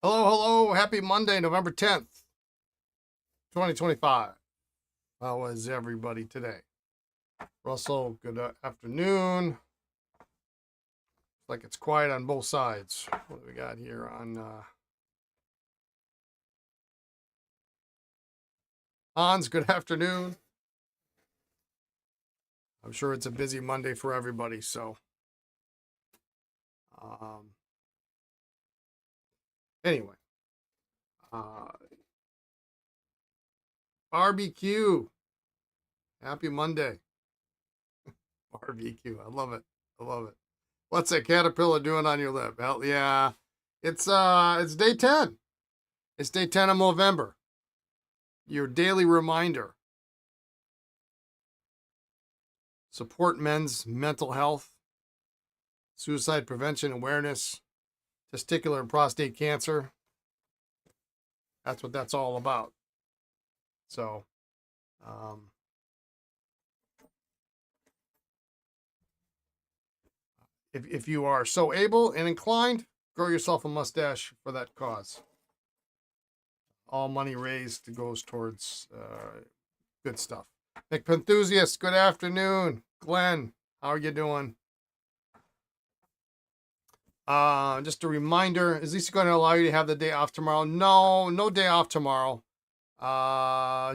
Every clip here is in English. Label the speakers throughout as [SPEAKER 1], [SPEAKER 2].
[SPEAKER 1] Hello, hello. Happy Monday, November 10th, 2025. How is everybody today? Russell, good afternoon. Like it's quiet on both sides. What do we got here on Hans? Good afternoon. I'm sure it's a busy Monday for everybody, so um anyway. Uh Barbecue. Happy Monday. Barbecue. I love it. I love it. What's that caterpillar doing on your lip? Well, yeah. It's day 10. It's day 10 of November. Your daily reminder. Support men's mental health, suicide prevention awareness, testicular and prostate cancer. That's what that's all about. So, if you are so able and inclined, grow yourself a mustache for that cause. All money raised goes towards good stuff. Nick Penthusiast, good afternoon. Glenn, how are you doing? Just a reminder, is Lisa going to allow you to have the day off tomorrow? No, no day off tomorrow.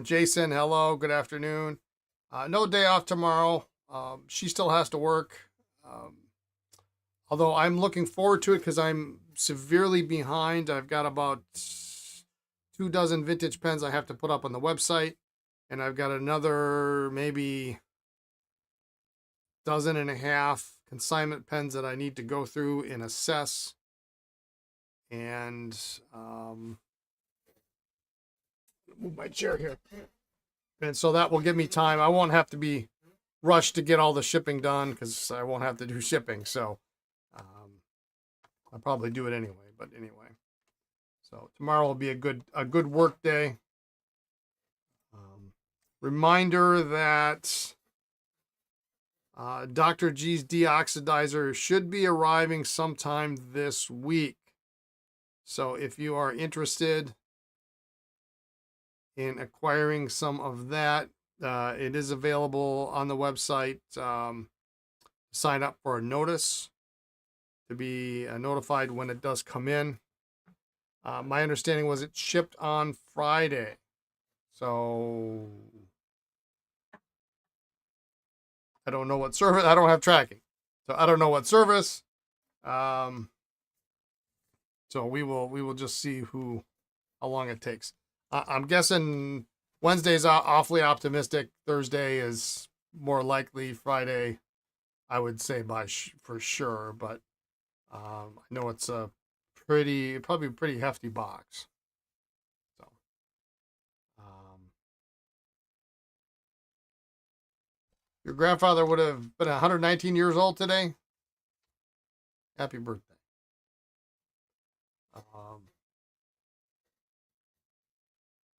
[SPEAKER 1] Jason, hello, good afternoon. No day off tomorrow. She still has to work. Although I'm looking forward to it because I'm severely behind. I've got about 24 vintage pens I have to put up on the website. And I've got another maybe 12.5 consignment pens that I need to go through and assess. And move my chair here. And so that will give me time. I won't have to be rushed to get all the shipping done because I won't have to do shipping. So I'll probably do it anyway. But anyway, so tomorrow will be a good work day. Reminder that Dr. G's deoxidizer should be arriving sometime this week. So if you are interested in acquiring some of that, it is available on the website. Sign up for a notice to be notified when it does come in. My understanding was it shipped on Friday. So I don't know what service. I don't have tracking. So I don't know what service. So we will just see how long it takes. I'm guessing Wednesday's awfully optimistic. Thursday is more likely. Friday, I would say for sure. But I know it's probably a pretty hefty box. So your grandfather would have been 119 years old today. Happy birthday.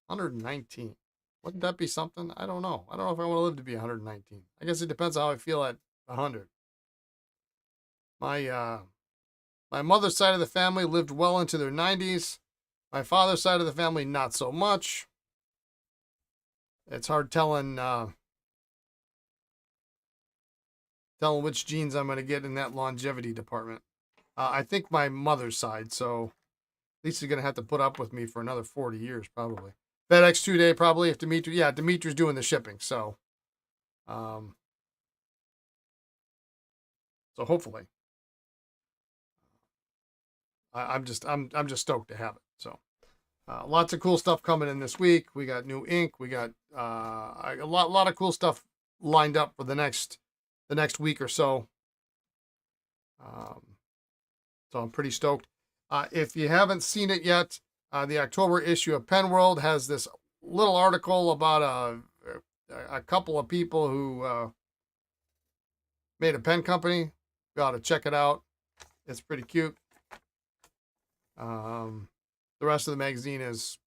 [SPEAKER 1] 119. Wouldn't that be something? I don't know. I don't know if I want to live to be 119. I guess it depends on how I feel at 100. My mother's side of the family lived well into their 90s. My father's side of the family, not so much. It's hard telling which genes I'm going to get in that longevity department. I think my mother's side, so Lisa's going to have to put up with me for another 40 years, probably. FedEx 2-day, probably, if Dimitri's doing the shipping, so hopefully. I'm just stoked to have it. So lots of cool stuff coming in this week. We got new ink. We got a lot of cool stuff lined up for the next week or so. So I'm pretty stoked. If you haven't seen it yet, the October issue of Pen World has this little article about a couple of people who made a pen company. You ought to check it out. It's pretty cute. The rest of the magazine is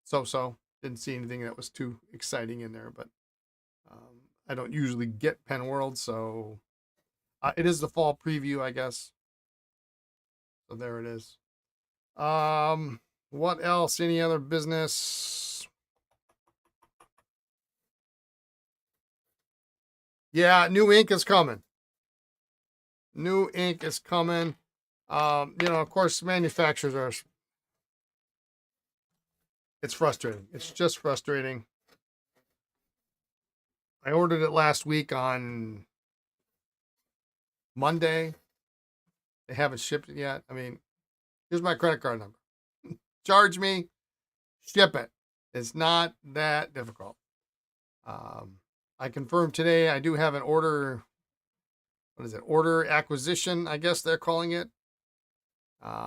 [SPEAKER 1] so. Didn't see anything that was too exciting in there, but I don't usually get Pen World, so it is the fall preview, I guess. So there it is. What else? Any other business? Yeah, new ink is coming. New ink is coming. Of course, manufacturers are. It's frustrating. It's just frustrating. I ordered it last week on Monday. They haven't shipped it yet. I mean, here's my credit card number. Charge me, ship it. It's not that difficult. I confirmed today I do have an order. What is it? Order acquisition, I guess they're calling it. But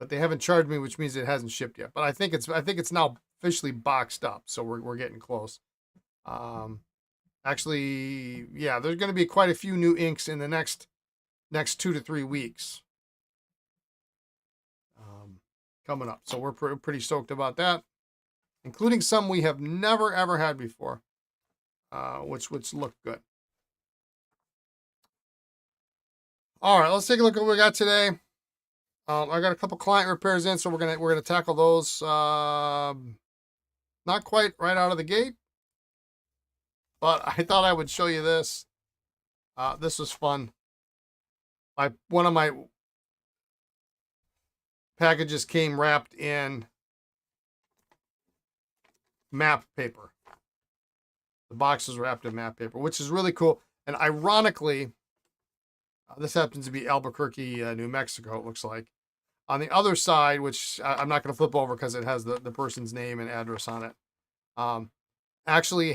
[SPEAKER 1] they haven't charged me, which means it hasn't shipped yet. But I think it's now officially boxed up, so we're getting close. Actually, yeah, there's going to be quite a few new inks in the next 2 to 3 weeks coming up. So we're pretty stoked about that, including some we have never ever had before, which look good. All right, let's take a look at what we got today. I got a couple client repairs in, so we're gonna tackle those. Not quite right out of the gate, but I thought I would show you this. This was fun. One of my packages came wrapped in map paper. The box was wrapped in map paper, which is really cool. And ironically, this happens to be Albuquerque, New Mexico, it looks like. On the other side, which I'm not going to flip over because it has the person's name and address on it, actually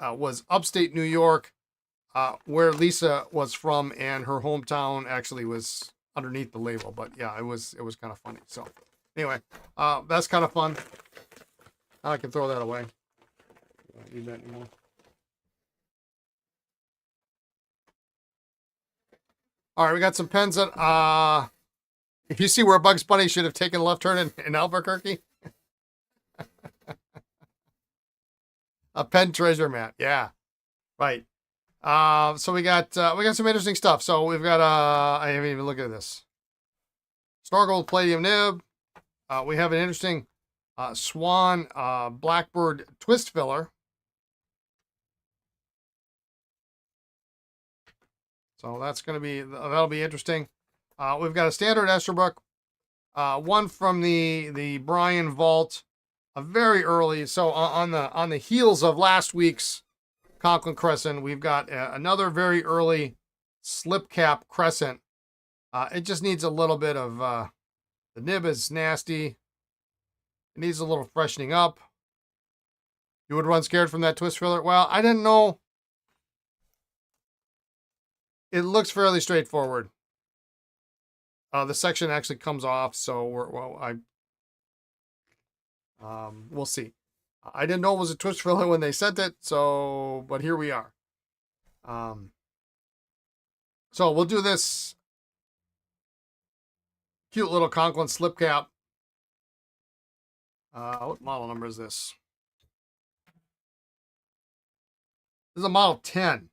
[SPEAKER 1] was upstate New York, where Lisa was from, and her hometown actually was underneath the label. But yeah, it was kind of funny. So anyway, that's kind of fun. I can throw that away. I don't need that anymore. All right, we got some pens that if you see where Bugs Bunny should have taken a left turn in Albuquerque. A pen treasure map. Yeah. Right. So we got some interesting stuff. So we've got I haven't even looked at this. Snorkel palladium nib. We have an interesting Swan Blackbird twist filler. So that'll be interesting. We've got a standard Esterbrook, one from the Brian Vault, a very early. So on the heels of last week's Conklin crescent, we've got another very early slip cap crescent. It just needs a little bit of the nib is nasty. It needs a little freshening up. You would run scared from that twist filler? Well, I didn't know. It looks fairly straightforward. The section actually comes off, so we'll see. I didn't know it was a twist filler when they sent it, so but here we are. So we'll do this cute little Conklin slip cap. What model number is this? This is a model 10.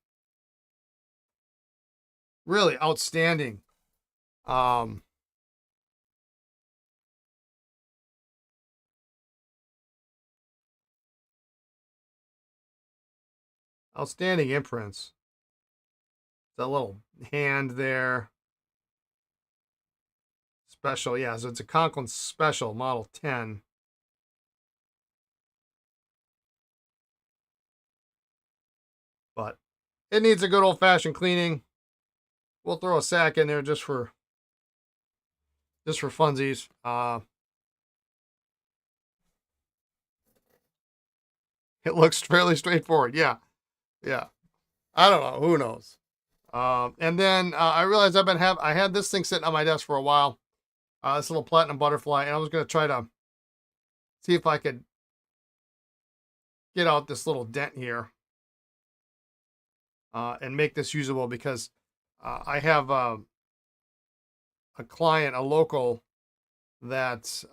[SPEAKER 1] Really outstanding. Outstanding imprints. That little hand there. Special, yeah, so it's a Conklin Special Model 10. But it needs a good old-fashioned cleaning. We'll throw a sack in there just for funsies. It looks fairly straightforward. Yeah. I don't know. Who knows? And then I realized I had this thing sitting on my desk for a while. This little platinum butterfly, and I was going to try to see if I could get out this little dent here and make this usable, because I have a client, a local, that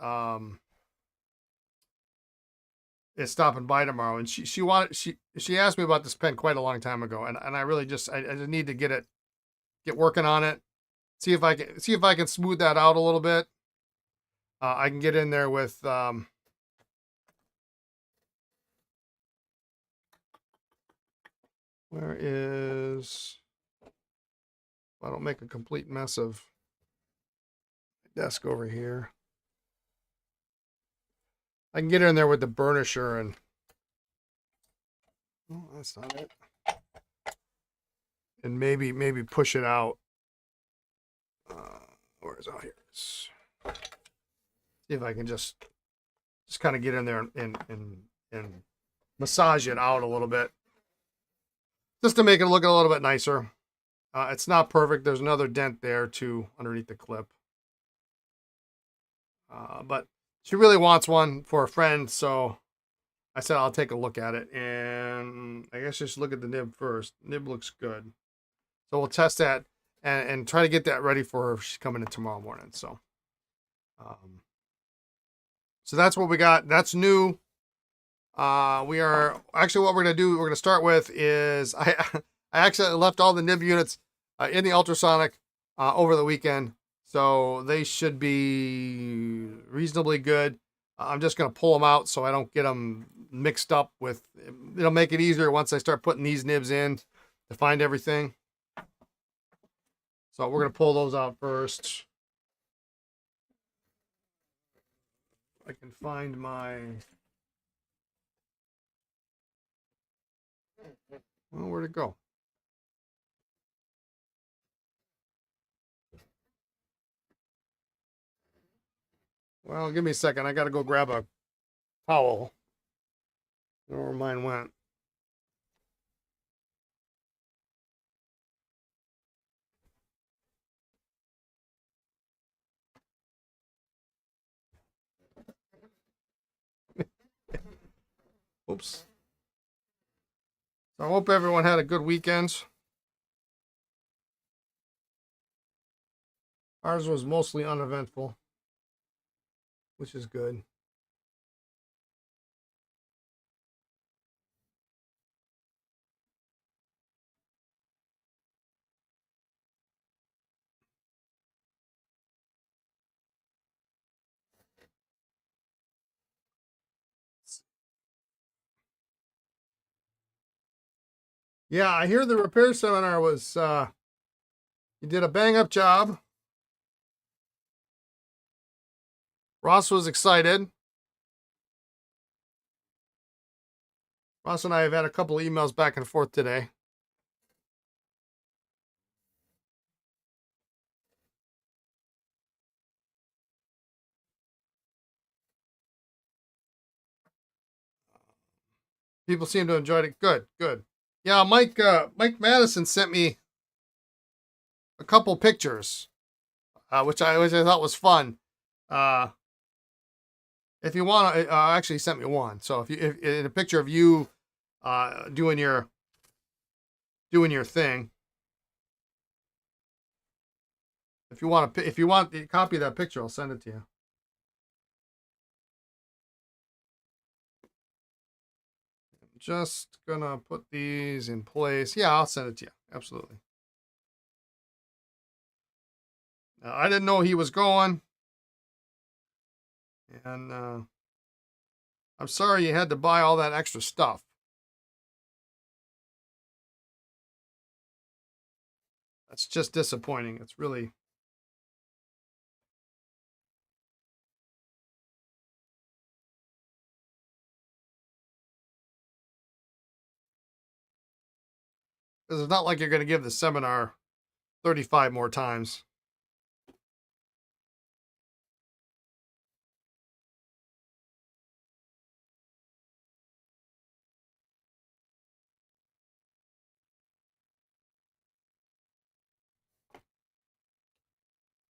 [SPEAKER 1] is stopping by tomorrow, and she asked me about this pen quite a long time ago, and I really just need to get working on it, see if I can smooth that out a little bit. I can get in there with where is, I don't make a complete mess of my desk over here. I can get in there with the burnisher and, oh, that's not it. And maybe push it out. Where is it? Oh, here it is. See if I can just kind of get in there and massage it out a little bit, just to make it look a little bit nicer. It's not perfect. There's another dent there too underneath the clip. But she really wants one for a friend, so I said I'll take a look at it. And I guess just look at the nib first. Nib looks good. So we'll test that and try to get that ready for her if she's coming in tomorrow morning. So, so that's what we got. That's new. We are actually, what we're going to do, we're going to start with is I actually left all the nib units in the ultrasonic over the weekend. So they should be reasonably good. I'm just going to pull them out so I don't get them mixed up with, it'll make it easier once I start putting these nibs in to find everything. So we're going to pull those out first. I can find my, well, where'd it go? Well, give me a second. I got to go grab a towel. I don't know where mine went. Oops. So I hope everyone had a good weekend. Ours was mostly uneventful, which is good. Yeah, I hear the repair seminar was, you did a bang up job. Ross was excited. Ross and I have had a couple of emails back and forth today. People seem to enjoy it. Good, good. Yeah, Mike Madison sent me a couple pictures, which I thought was fun. If you want to, actually sent me one. So if a picture of you doing your thing. If you want a copy of that picture, I'll send it to you. I'm just gonna put these in place. Yeah, I'll send it to you. Absolutely. I didn't know he was going, and I'm sorry you had to buy all that extra stuff. That's just disappointing. It's really. Because it's not like you're going to give the seminar 35 more times.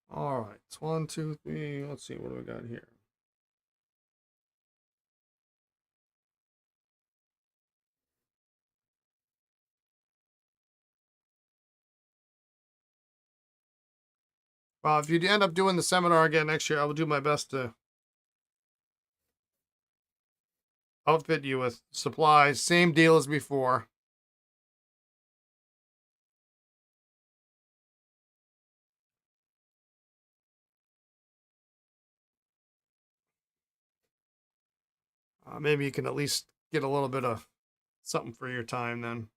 [SPEAKER 1] All right. It's 1, 2, 3. Let's see. What do we got here? Well, if you end up doing the seminar again next year, I will do my best to outfit you with supplies. Same deal as before. Maybe you can at least get a little bit of something for your time then.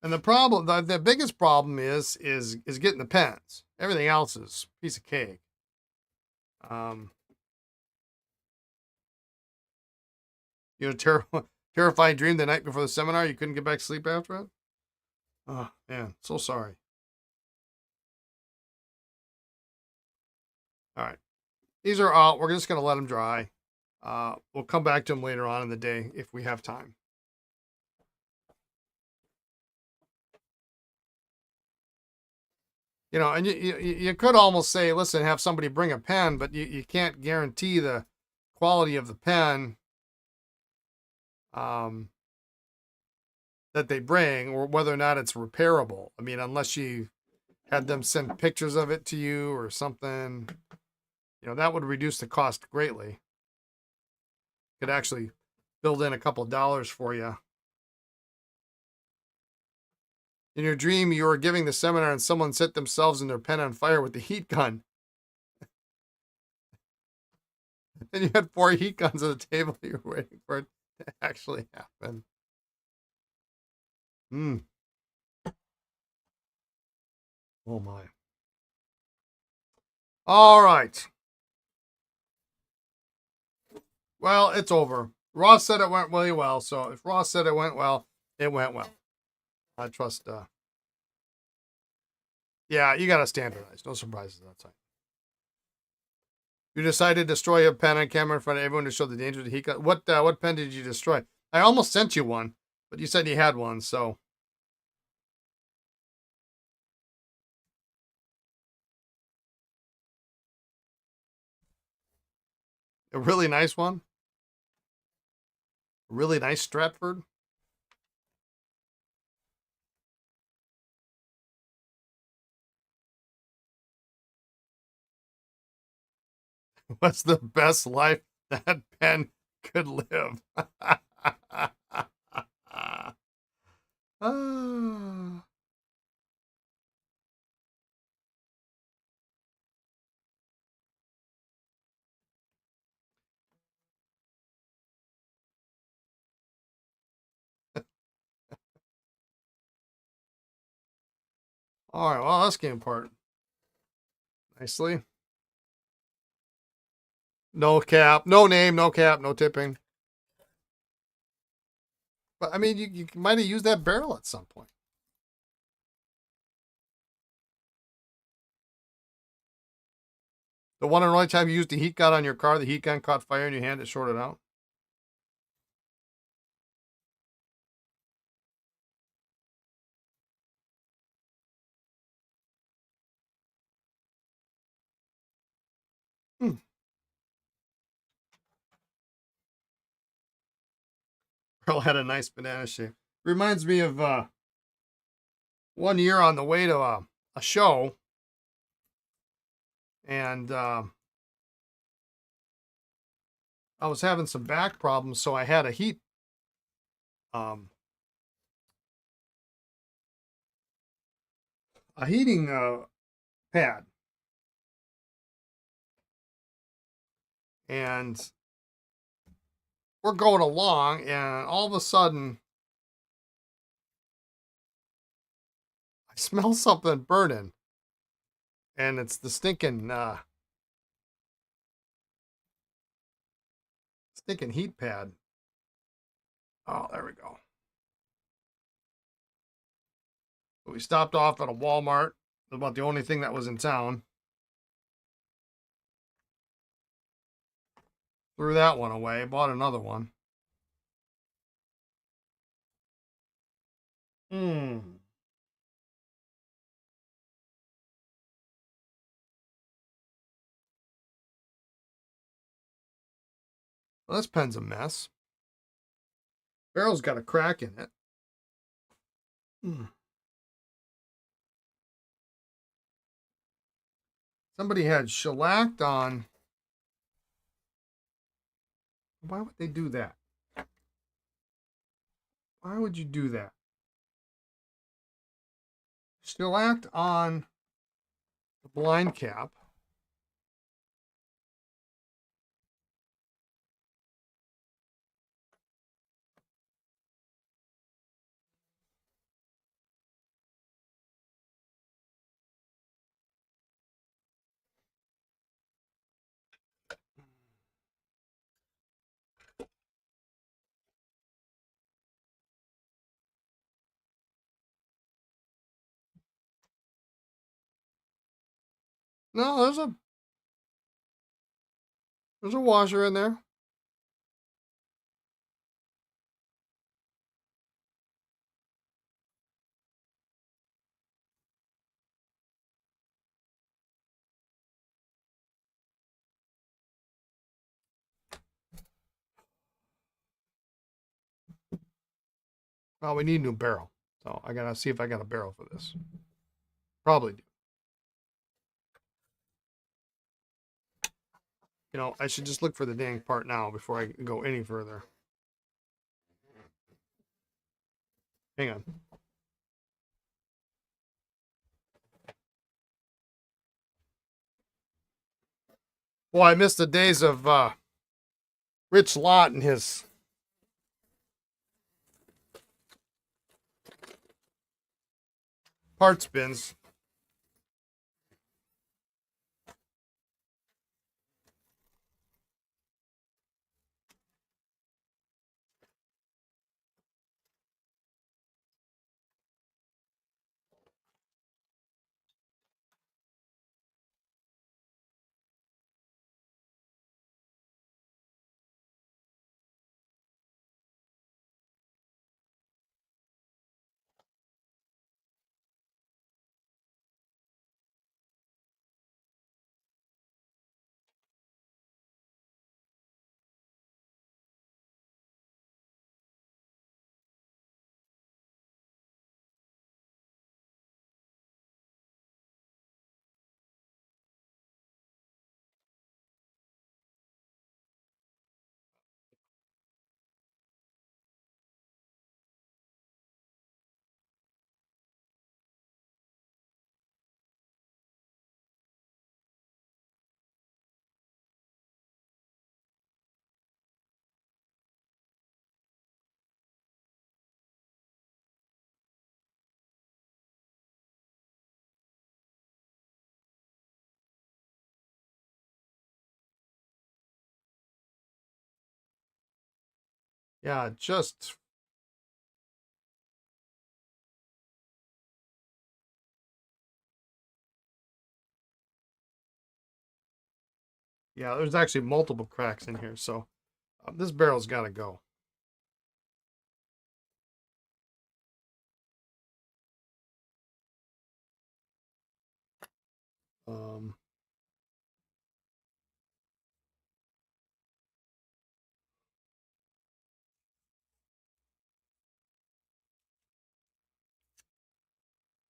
[SPEAKER 1] And the problem, the biggest problem is getting the pens. Everything else is a piece of cake. You know, terrifying dream the night before the seminar. You couldn't get back to sleep after it. Oh man, so sorry. All right, these are out. We're just gonna let them dry. We'll come back to them later on in the day if we have time. You know, and you could almost say, listen, have somebody bring a pen, but you can't guarantee the quality of the pen that they bring or whether or not it's repairable. I mean, unless you had them send pictures of it to you or something, you know, that would reduce the cost greatly. Could actually build in a couple of dollars for you. In your dream, you were giving the seminar and someone set themselves and their pen on fire with the heat gun. And you had 4 heat guns on the table. You were waiting for it to actually happen. Oh my. All right. Well, it's over. Ross said it went really well. So if Ross said it went well, it went well. I trust. Yeah, you got to standardize. No surprises outside. You decided to destroy a pen on camera in front of everyone to show the danger of the heat gun. What pen did you destroy? I almost sent you one, but you said you had one, so. A really nice one? A really nice Stratford? What's the best life that pen could live? Ah. All right, well, that's game part nicely. No cap, no name, no cap, no tipping. But I mean, you might have used that barrel at some point. The one and only time you used the heat gun on your car, the heat gun caught fire in your hand, it shorted out. Hmm. Pearl had a nice banana shape. Reminds me of one year on the way to a show, and I was having some back problems, so I had a um, heating pad, and we're going along, and all of a sudden, I smell something burning, and it's the stinking heat pad. Oh, there we go. So we stopped off at a Walmart. It was about the only thing that was in town. Threw that one away. Bought another one. Hmm. Well, this pen's a mess. Barrel's got a crack in it. Hmm. Somebody had shellacked on. Why would they do that? Why would you do that? Shellacked on the blind cap. No, there's a washer in there. Well, we need a new barrel. So I gotta see if I got a barrel for this. Probably do. You know, I should just look for the dang part now before I go any further. Hang on. Well, I missed the days of Rich Lott and his parts bins. Yeah, just yeah. There's actually multiple cracks in here, so this barrel's got to go. Um,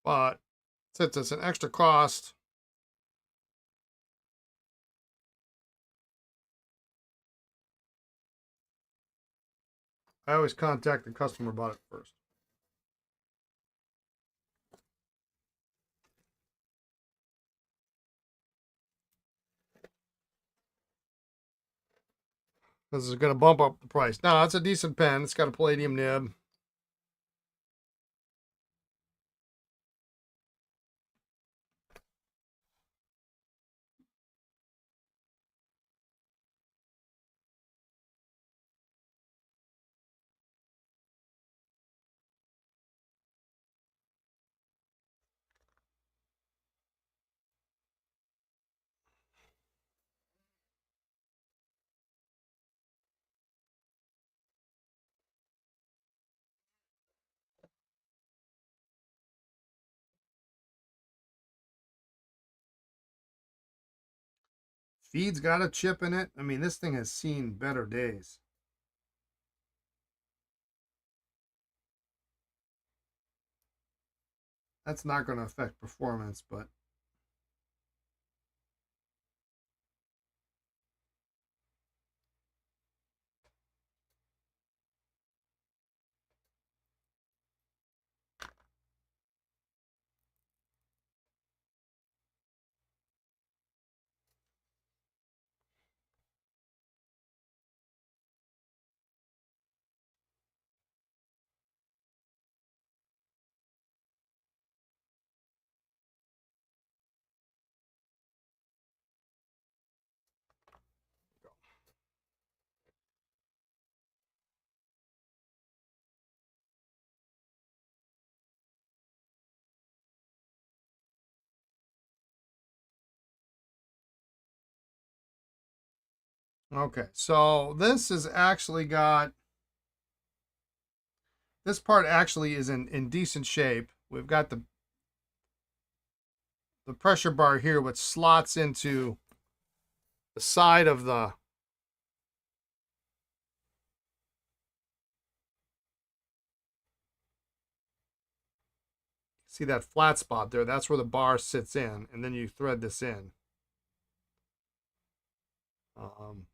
[SPEAKER 1] but since it's an extra cost, I always contact the customer about it first. This is going to bump up the price. Now, it's a decent pen. It's got a palladium nib. Feed's got a chip in it. I mean, this thing has seen better days. That's not going to affect performance, but Okay, so this has actually got, this part actually is in decent shape. We've got the pressure bar here, which slots into the side of the, see that flat spot there? That's where the bar sits in, and then you thread this in. Um,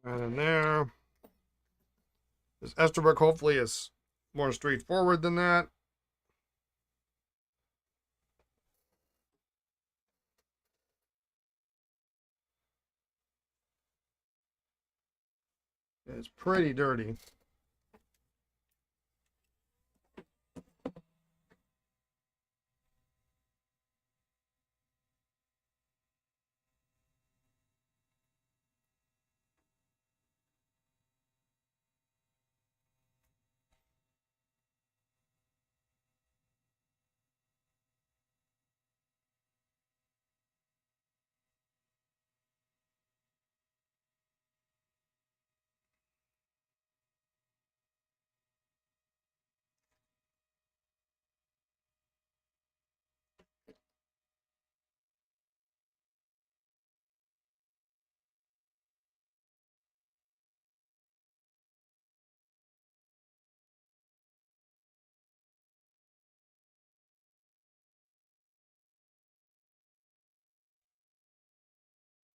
[SPEAKER 1] and in there. This Esterbrook hopefully is more straightforward than that. It's pretty dirty.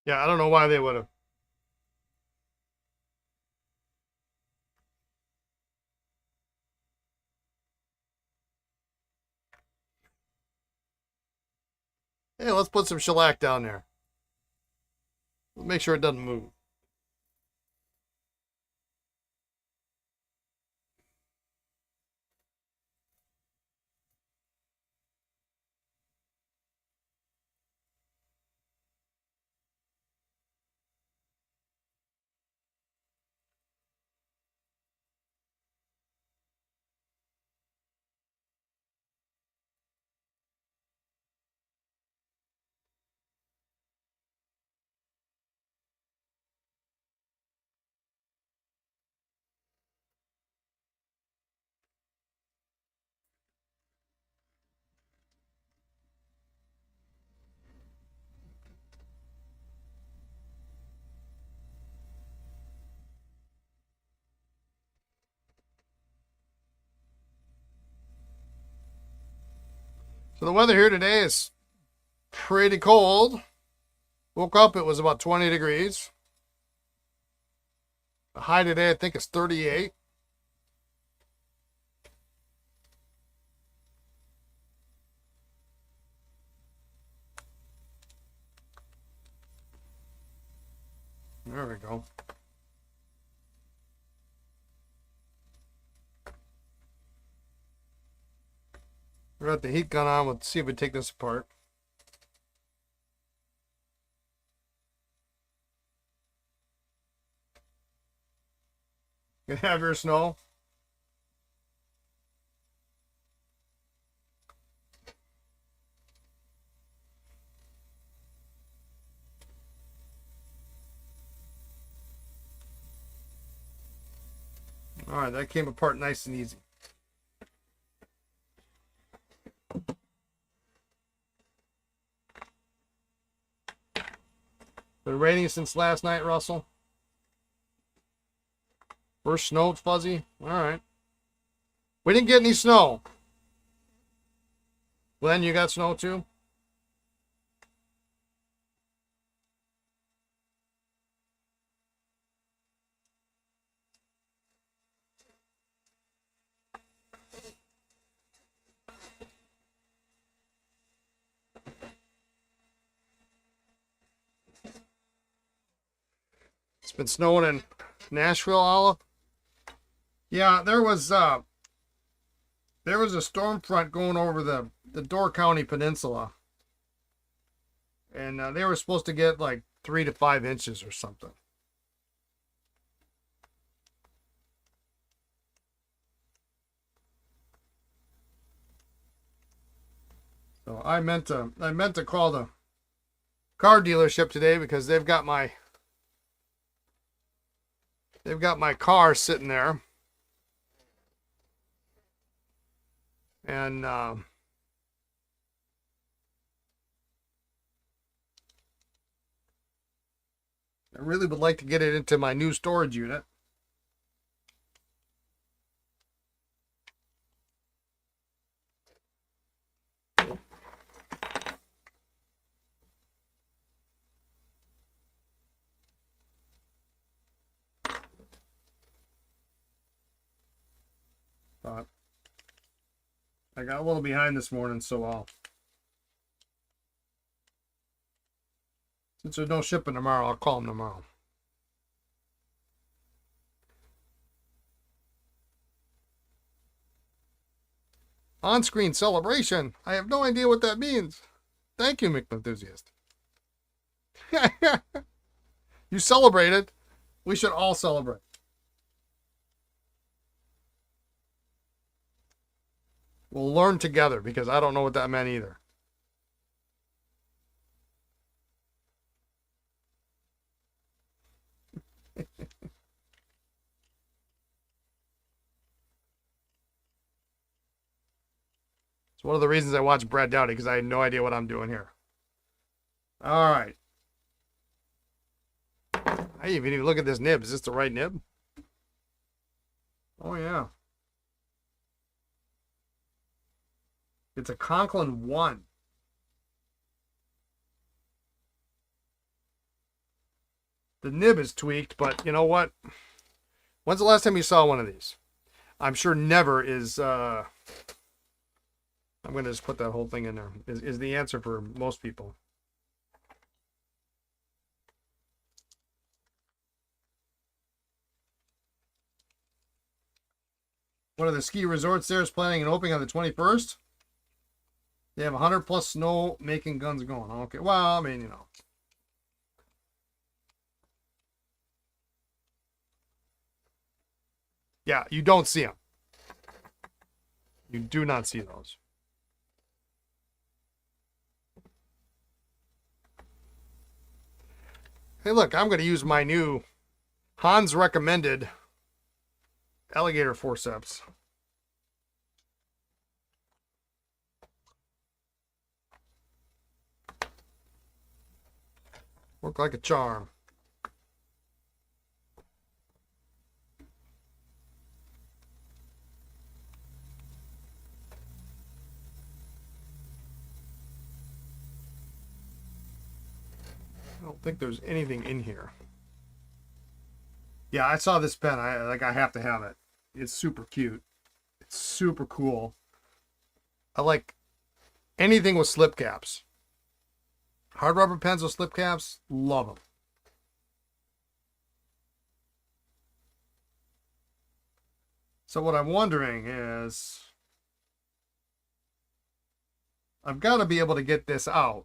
[SPEAKER 1] Yeah, I don't know why they would have. Hey, let's put some shellac down there. Let's make sure it doesn't move. So the weather here today is pretty cold. Woke up, it was about 20 degrees. The high today, I think, is 38. There we go. We're at the heat gun on. Let's see if we take this apart. You can have your snow. All right, that came apart nice and easy. Been raining since last night, Russell. First snow, it's fuzzy. All right. We didn't get any snow. Glenn, you got snow too? It's been snowing in Nashville, Olive. Yeah, there was a storm front going over the Door County Peninsula. And they were supposed to get like 3 to 5 inches or something. So I meant to call the car dealership today because they've got my car sitting there. And I really would like to get it into my new storage unit. But I got a little behind this morning, so since there's no shipping tomorrow, I'll call them tomorrow. On-screen celebration. I have no idea what that means. Thank you, McEnthusiast. You celebrated. We should all celebrate. We'll learn together because I don't know what that meant either. It's one of the reasons I watch Brad Dowdy because I had no idea what I'm doing here. All right. I didn't even look at this nib. Is this the right nib? Oh, yeah. It's a Conklin 1. The nib is tweaked, but you know what? When's the last time you saw one of these? I'm sure never is... I'm going to just put that whole thing in there. Is the answer for most people. One of the ski resorts there is planning an opening on the 21st. They have 100 plus snow making guns going. Okay, well, I mean, you know. Yeah, you don't see them. You do not see those. Hey, look, I'm going to use my new Hans recommended alligator forceps. Work like a charm. I don't think there's anything in here. Yeah, I saw this pen. I have to have it. It's super cute. It's super cool. I like anything with slip caps. Hard rubber pens with slip caps, love them. So what I'm wondering is, I've got to be able to get this out.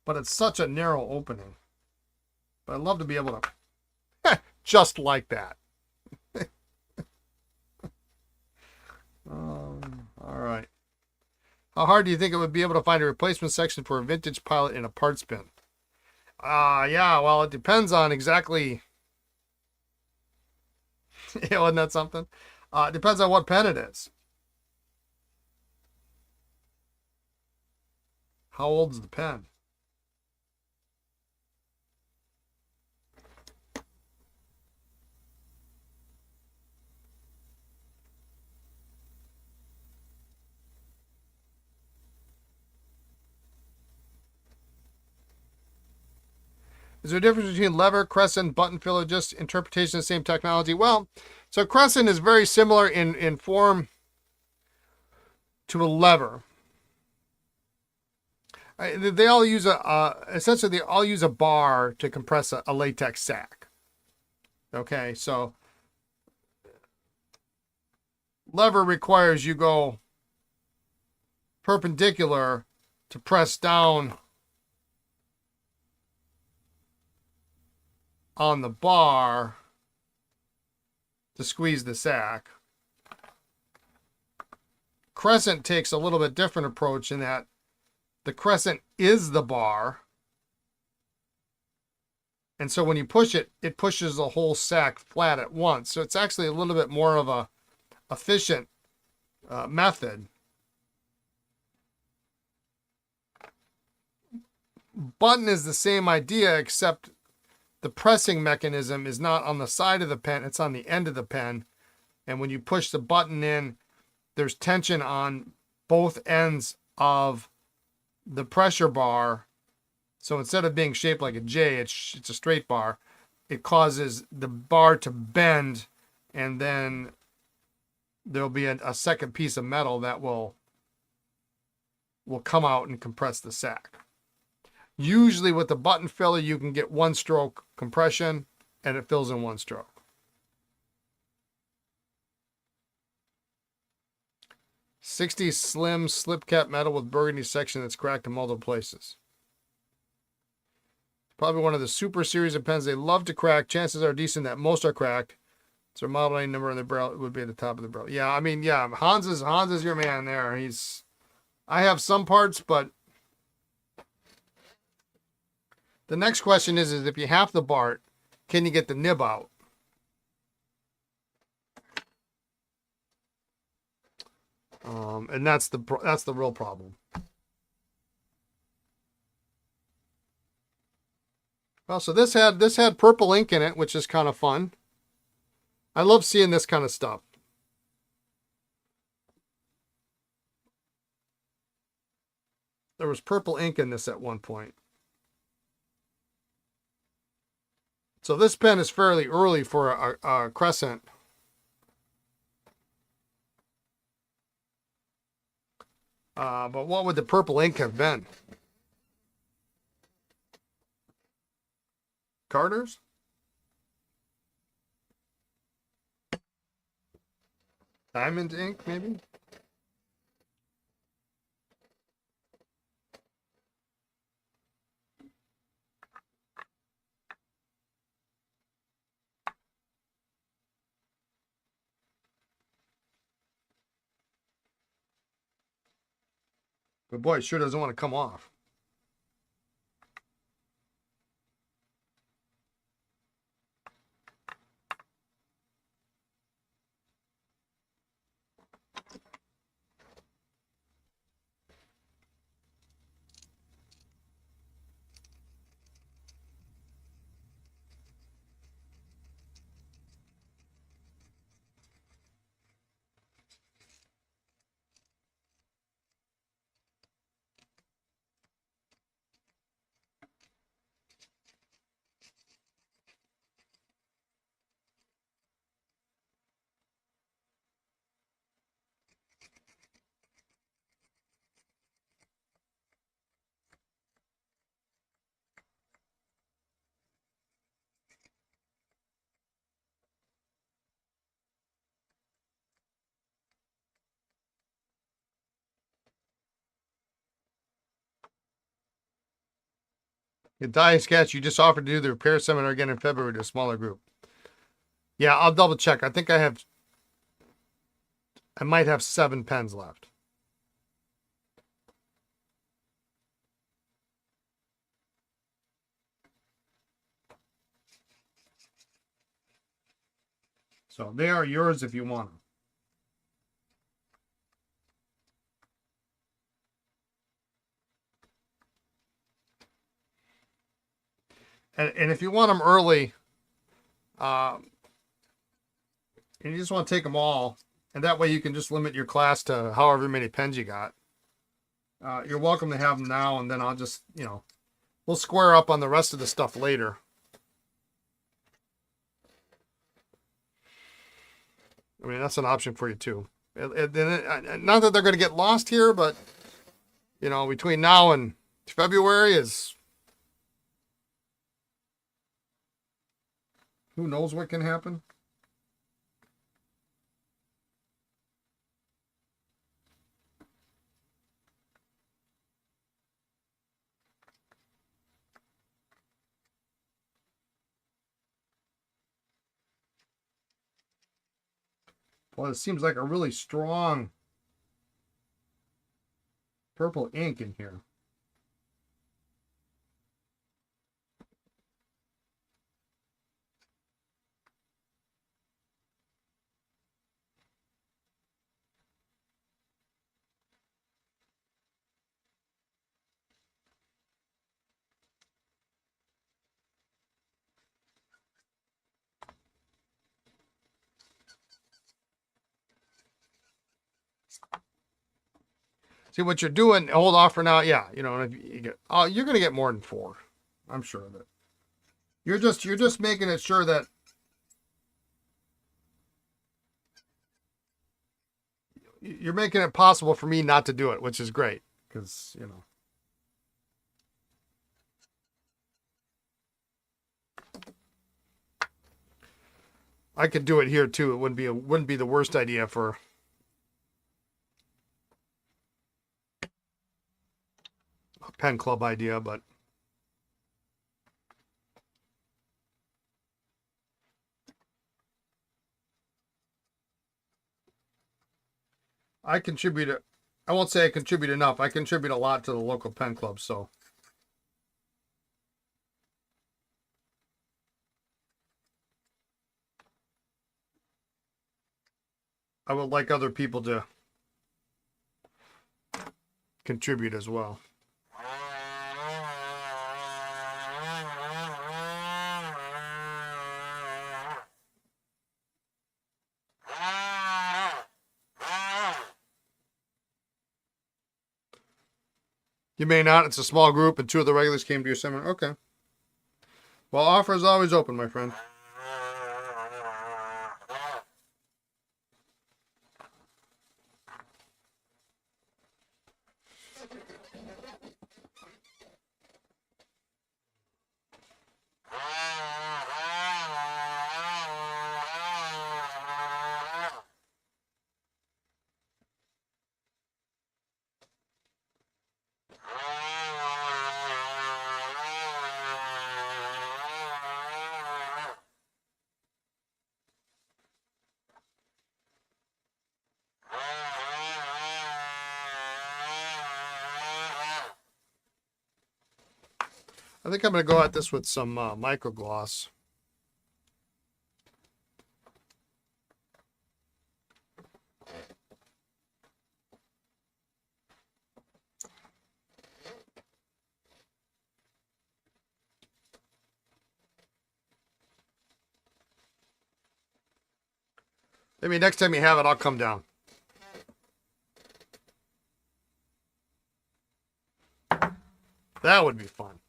[SPEAKER 1] But it's such a narrow opening. But I'd love to be able to, just like that. All right. How hard do you think it would be able to find a replacement section for a vintage Pilot in a parts bin? Yeah, well, it depends on exactly. Yeah, wasn't that something? It depends on what pen it is. How old is the pen? Is there a difference between lever, crescent, button filler, just interpretation of the same technology? Well, so crescent is very similar in form to a lever. They all use essentially they all use a bar to compress a latex sack. Okay, so lever requires you go perpendicular to press down on the bar to squeeze the sack. Crescent takes a little bit different approach in that the crescent is the bar. And so when you push it, it pushes the whole sack flat at once. So it's actually a little bit more of a efficient method. Button is the same idea, except the pressing mechanism is not on the side of the pen, it's on the end of the pen. And when you push the button in, there's tension on both ends of the pressure bar. So instead of being shaped like a J, it's a straight bar. It causes the bar to bend, and then there'll be a second piece of metal that will come out and compress the sack. Usually with the button filler, you can get one stroke compression and it fills in one stroke. '60s slim slip cap metal with burgundy section that's cracked in multiple places. Probably one of the super series of pens they love to crack. Chances are decent that most are cracked. So model name number on the barrel would be at the top of the barrel. Yeah, I mean, yeah, Hans is your man there. I have some parts, but the next question is if you have the Bart, can you get the nib out? And that's the real problem. Well, so this had purple ink in it, which is kind of fun. I love seeing this kind of stuff. There was purple ink in this at one point. So this pen is fairly early for a crescent. But what would the purple ink have been? Carter's? Diamond ink, maybe? But boy, it sure doesn't want to come off. The Die Sketch, you just offered to do the repair seminar again in February to a smaller group. Yeah, I'll double check. I think I might have 7 pens left. So they are yours if you want them. And if you want them early, and you just want to take them all, and that way you can just limit your class to however many pens you got. You're welcome to have them now, and then I'll just, we'll square up on the rest of the stuff later. I mean, that's an option for you too. Not that they're going to get lost here, but, between now and February is... Who knows what can happen? Well, it seems like a really strong purple ink in here. See what you're doing. Hold off for now. Yeah, you know, if you get, oh, you're gonna get more than 4. I'm sure of it. You're just making it sure that you're making it possible for me not to do it, which is great because you know. I could do it here too. It wouldn't be the worst idea for a pen club idea, but I contribute. I won't say I contribute enough. I contribute a lot to the local pen club, so I would like other people to contribute as well. You may not. It's a small group, and 2 of the regulars came to your seminar. Okay. Well, offer is always open, my friend. I think I'm going to go at this with some micro gloss. Maybe next time you have it, I'll come down. That would be fun.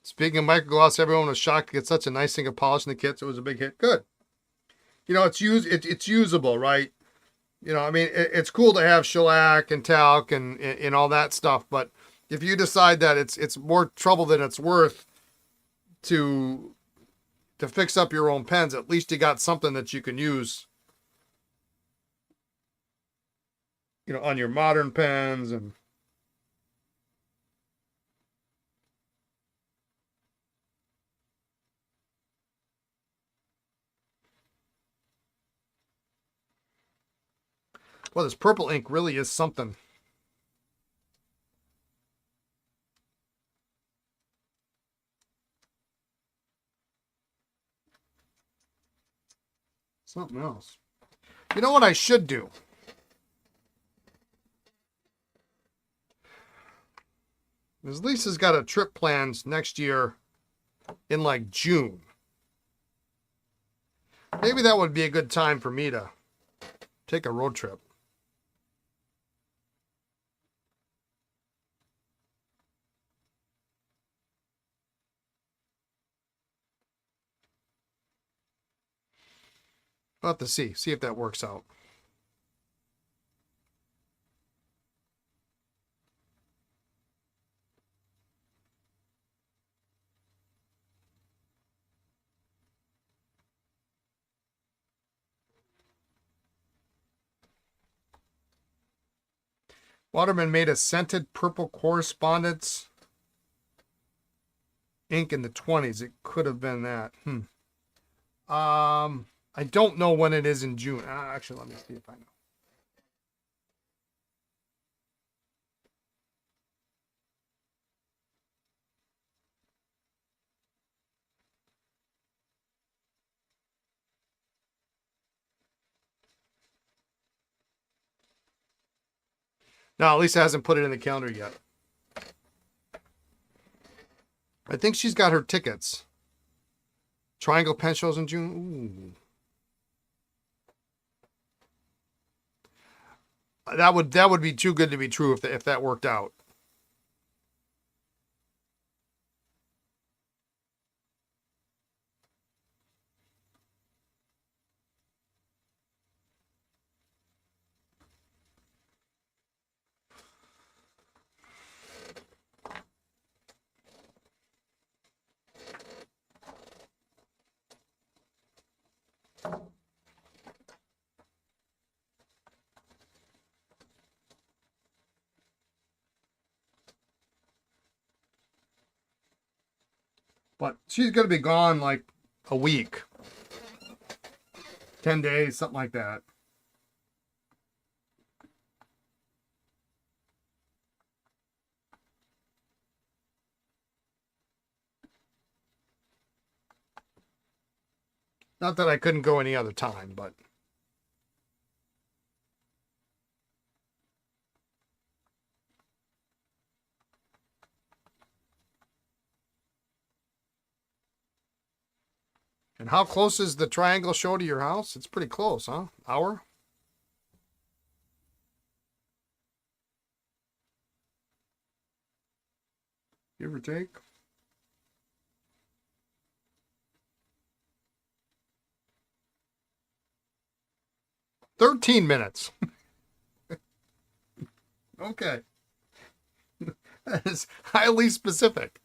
[SPEAKER 1] Speaking of microgloss, everyone was shocked to get such a nice thing of polish in the kits. It was a big hit. Good. You know, it's usable, right? You know, I mean, it's cool to have shellac and talc and all that stuff, but if you decide that it's more trouble than it's worth to fix up your own pens, at least you got something that you can use, you know, on your modern pens and. Well, this purple ink really is something. Something else. You know what I should do? Because Lisa's got a trip planned next year in like June. Maybe that would be a good time for me to take a road trip. We'll have to see if that works out. Waterman made a scented purple correspondence ink in the 20s. It could have been that. I don't know when it is in June. Actually, let me see if I know. No, Lisa hasn't put it in the calendar yet. I think she's got her tickets. Triangle pen shows in June. Ooh. That would be too good to be true if that worked out. But she's going to be gone like a week, 10 days, something like that. Not that I couldn't go any other time, but. And how close is the triangle show to your house? It's pretty close, huh? Hour? Give or take. 13 minutes. Okay. That is highly specific.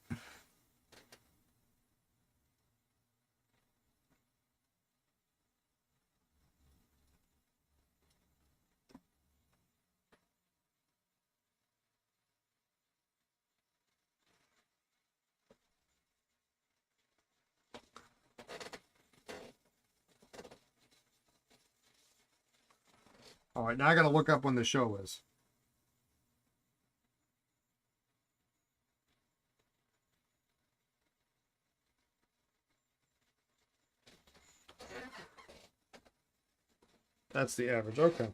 [SPEAKER 1] All right, now I got to look up when the show is. That's the average. Okay.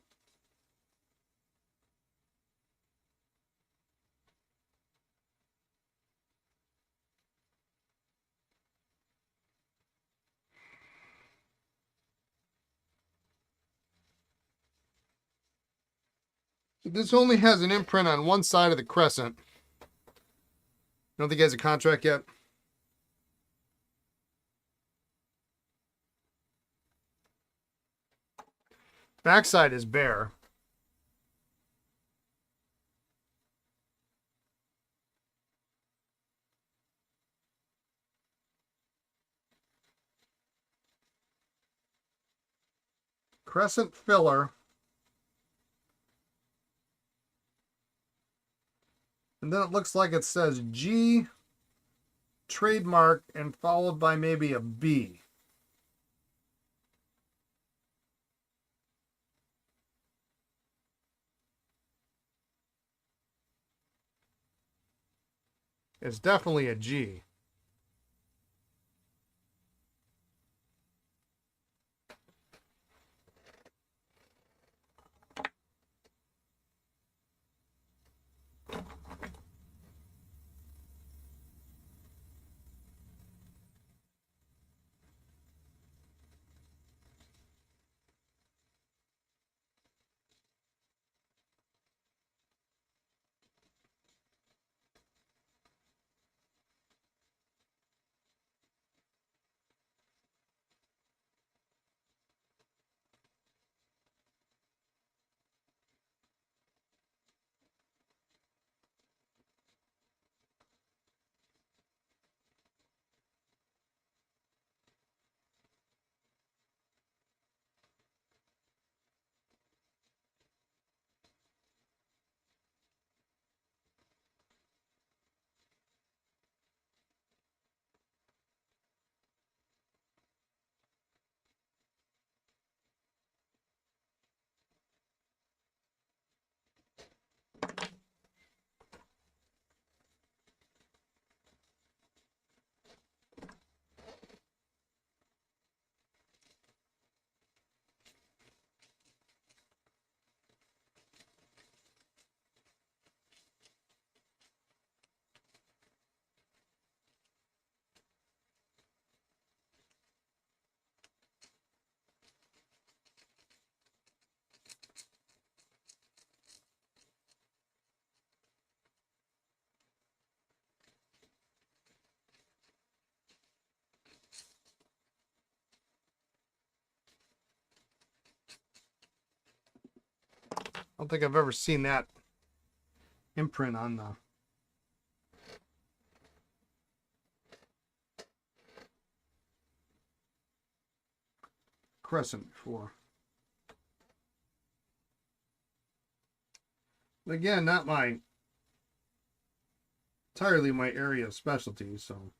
[SPEAKER 1] So this only has an imprint on one side of the crescent. I don't think he has a contract yet. Backside is bare. Crescent filler. And then it looks like it says G trademark and followed by maybe a B. It's definitely a G. don't think I've ever seen that imprint on the crescent before. But again, not entirely my area of specialty, so.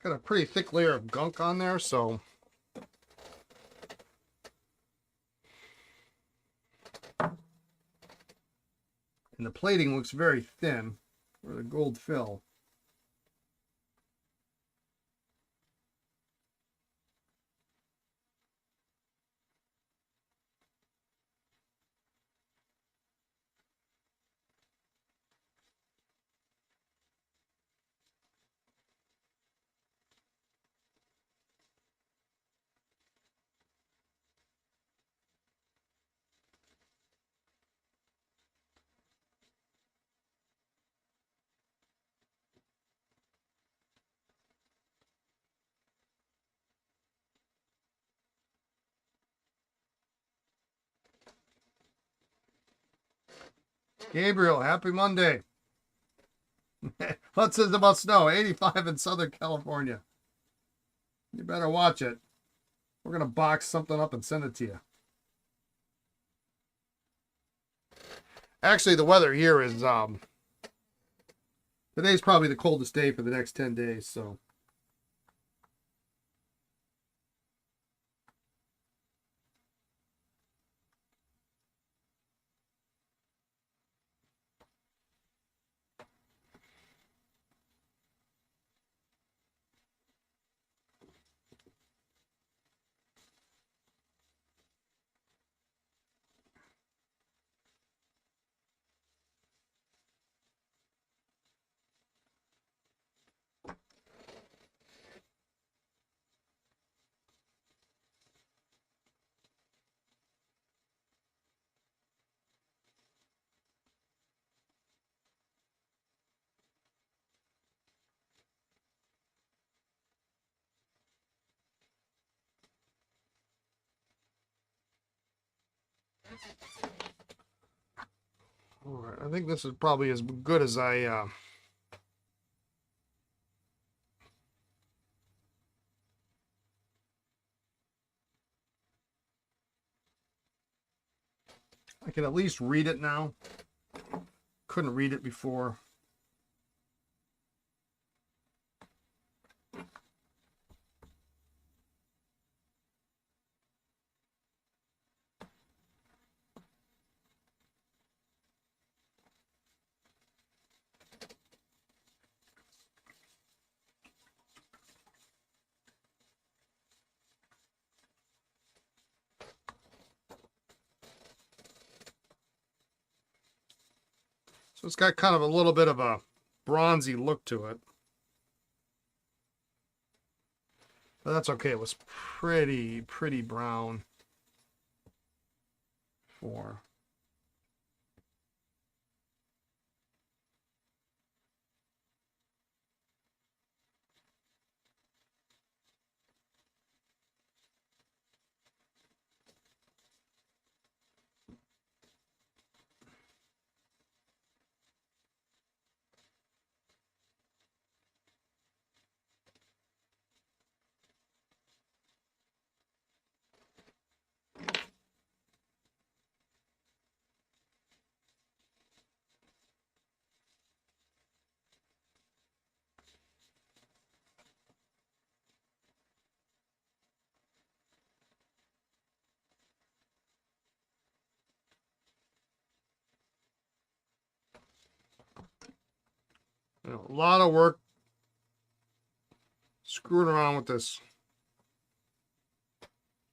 [SPEAKER 1] Got a pretty thick layer of gunk on there, so and the plating looks very thin for the gold fill. Gabriel, happy Monday. What's this about snow? 85 in Southern California. You better watch it. We're going to box something up and send it to you. Actually, the weather here is, today's probably the coldest day for the next 10 days, so. All right, I think this is probably as good as I can at least read it now. Couldn't read it before. So it's got kind of a little bit of a bronzy look to it. But that's okay. It was pretty brown for. A lot of work screwing around with this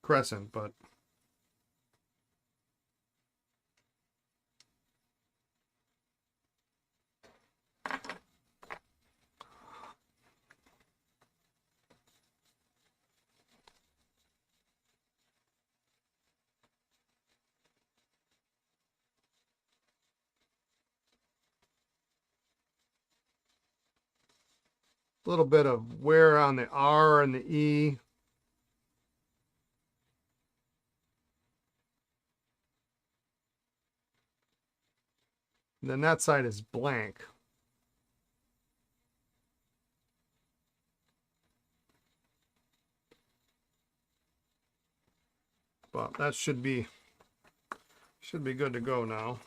[SPEAKER 1] crescent, but a little bit of wear on the R and the E. And then that side is blank. But that should be good to go now.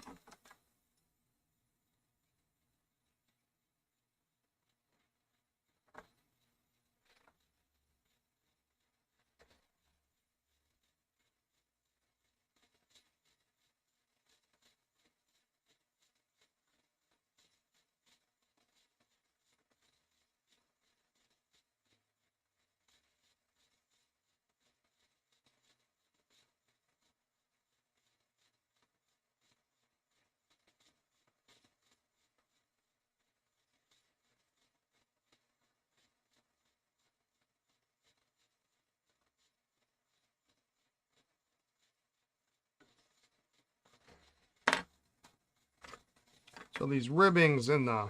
[SPEAKER 1] So these ribbings in the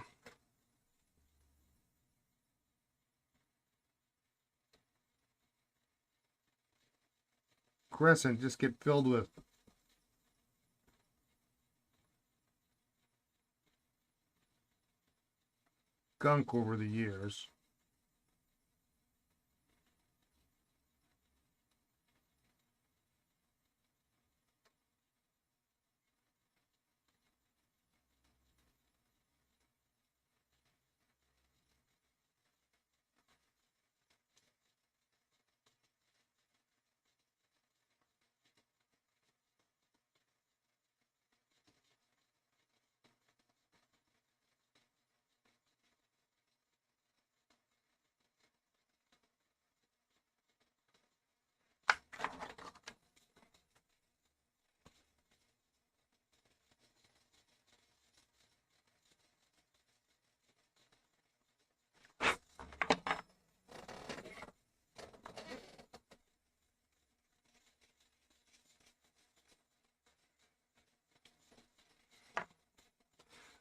[SPEAKER 1] crescent just get filled with gunk over the years.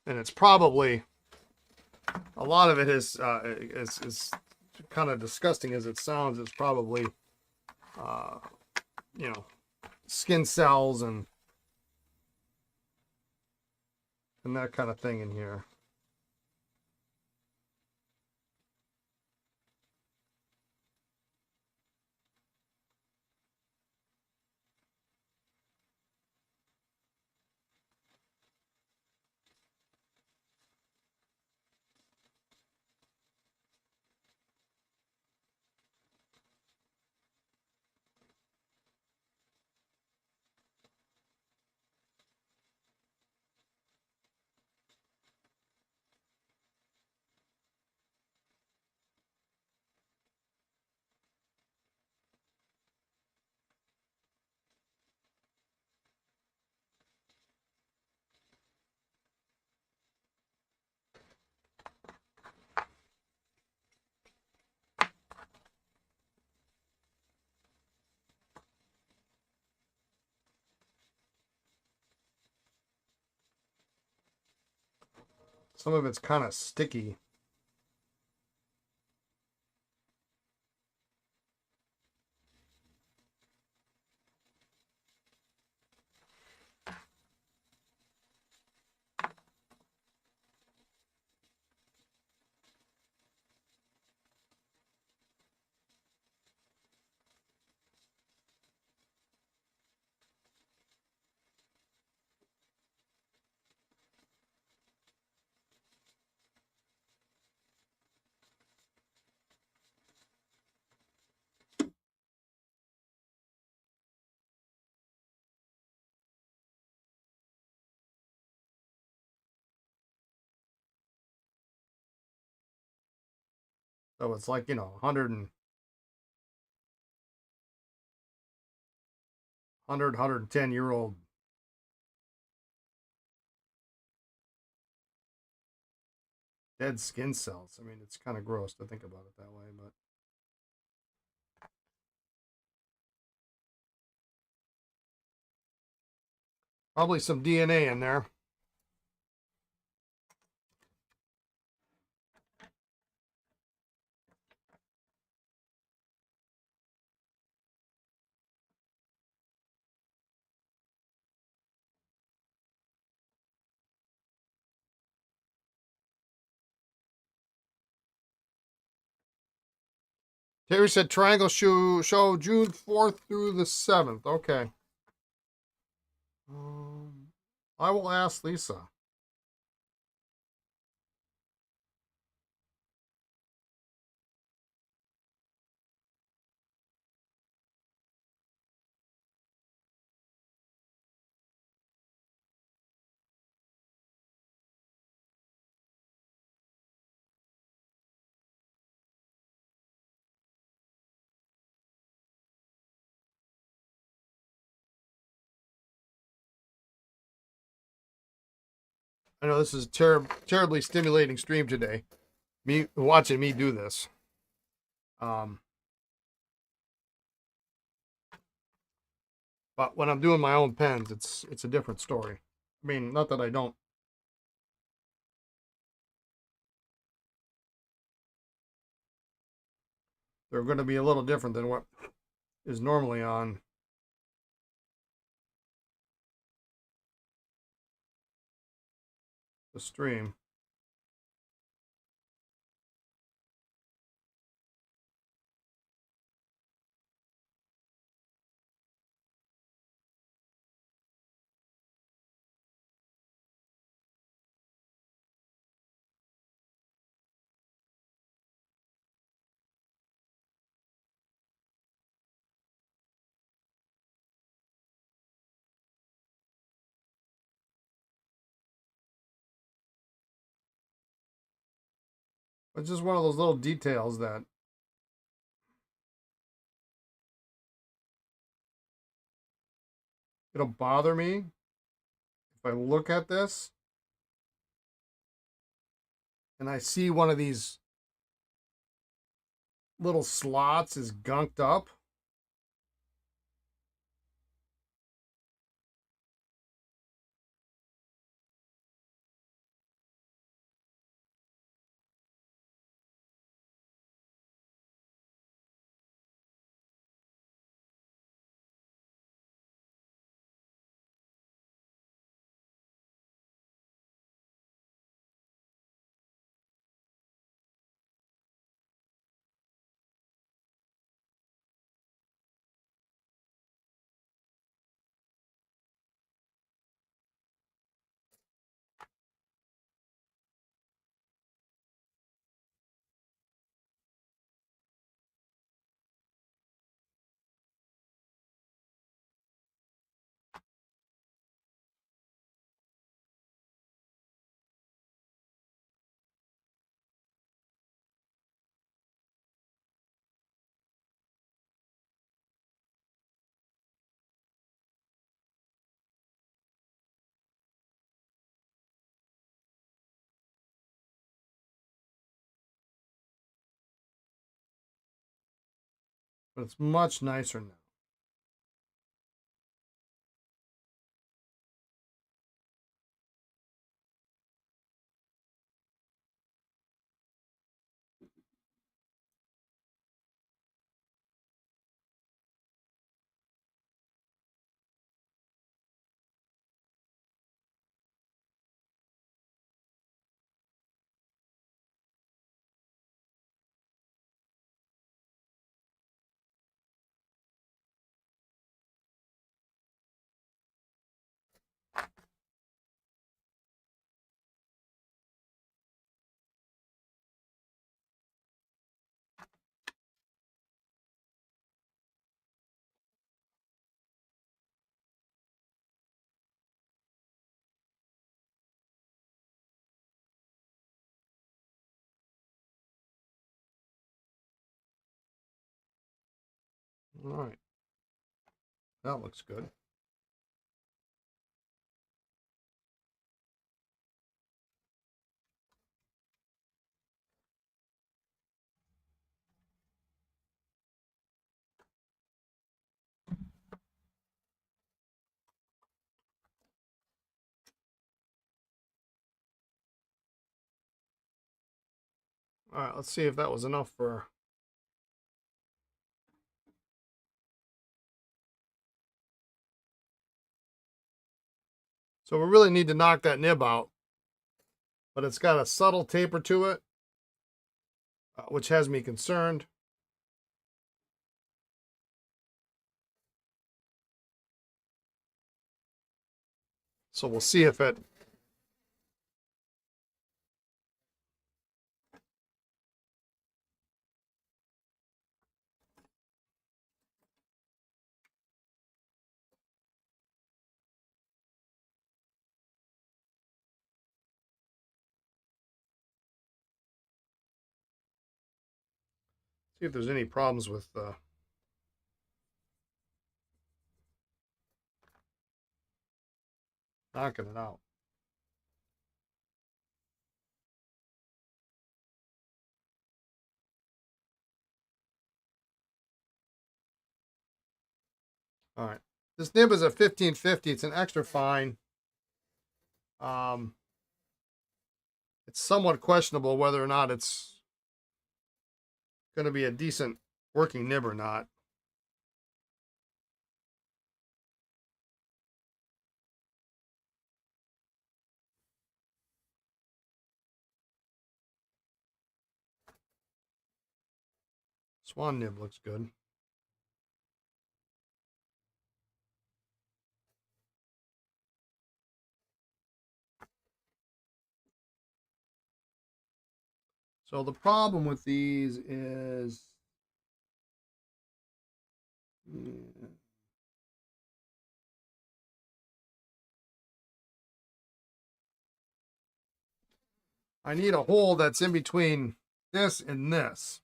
[SPEAKER 1] And it's probably, a lot of it is kind of disgusting as it sounds. It's probably, you know, skin cells and that kind of thing in here. Some of it's kind of sticky. So it's like, 100 and 110-year-old dead skin cells. I mean, it's kind of gross to think about it that way, but probably some DNA in there. Terry said triangle show June 4th through the 7th. Okay. I will ask Lisa. I know this is terribly stimulating stream today. Me watching me do this. Um, but when I'm doing my own pens, it's a different story. I mean, not that I don't. They're going to be a little different than what is normally on the stream. It's just one of those little details that it'll bother me if I look at this and I see one of these little slots is gunked up. But it's much nicer now. All right. That looks good. All right, let's see if that was enough for. So we really need to knock that nib out, but it's got a subtle taper to it, which has me concerned. So we'll see if it. See if there's any problems with knocking it out. All right. This nib is a 1550. It's an extra fine. It's somewhat questionable whether or not it's going to be a decent working nib or not. Swan nib looks good. So the problem with these is I need a hole that's in between this and this.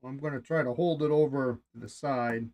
[SPEAKER 1] I'm going to try to hold it over to the side.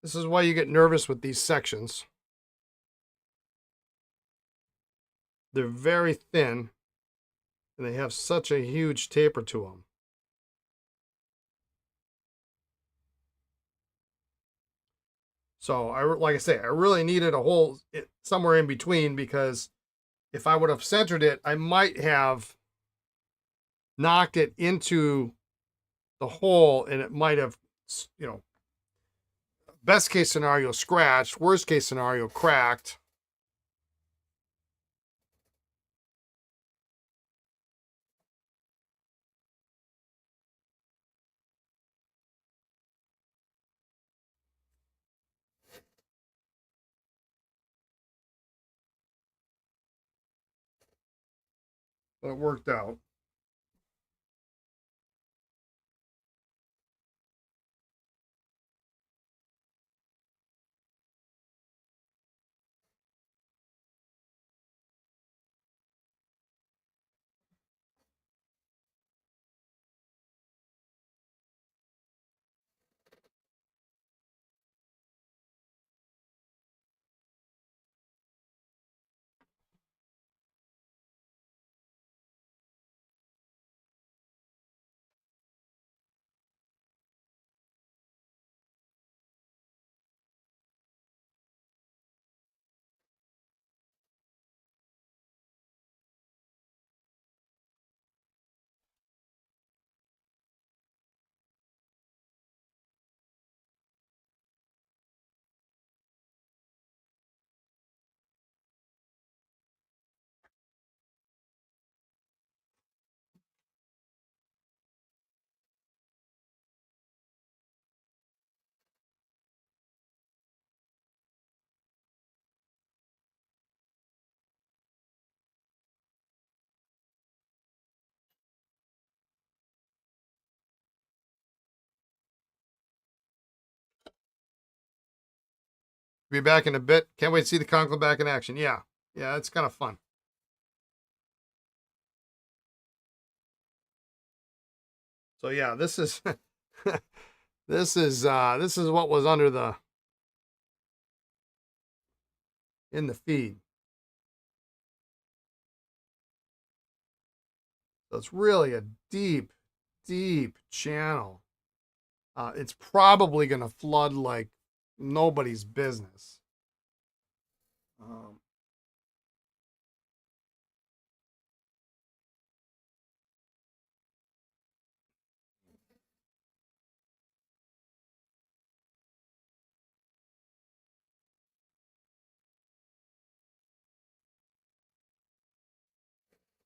[SPEAKER 1] This is why you get nervous with these sections. They're very thin, and they have such a huge taper to them. So, like I say, I really needed a hole somewhere in between, because if I would have centered it, I might have knocked it into the hole, and it might have, Best case scenario, scratched. Worst case scenario, cracked. But it worked out. Be back in a bit. Can't wait to see the Conklin back in action. Yeah. Yeah, it's kind of fun. So yeah, this is this is what was under the in the feed. So it's really a deep, deep channel. It's probably going to flood like nobody's business. Um,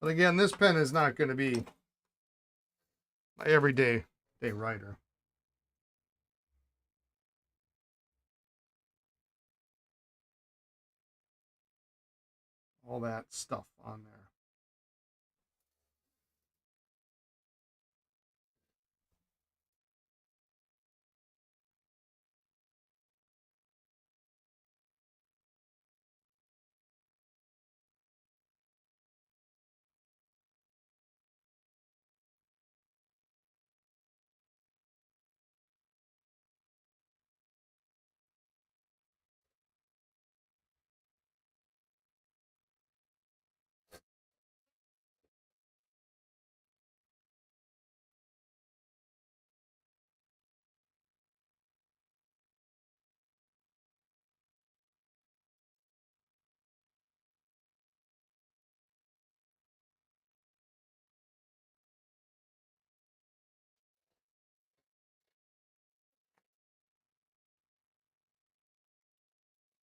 [SPEAKER 1] but again, this pen is not going to be my everyday writer. All that stuff on there.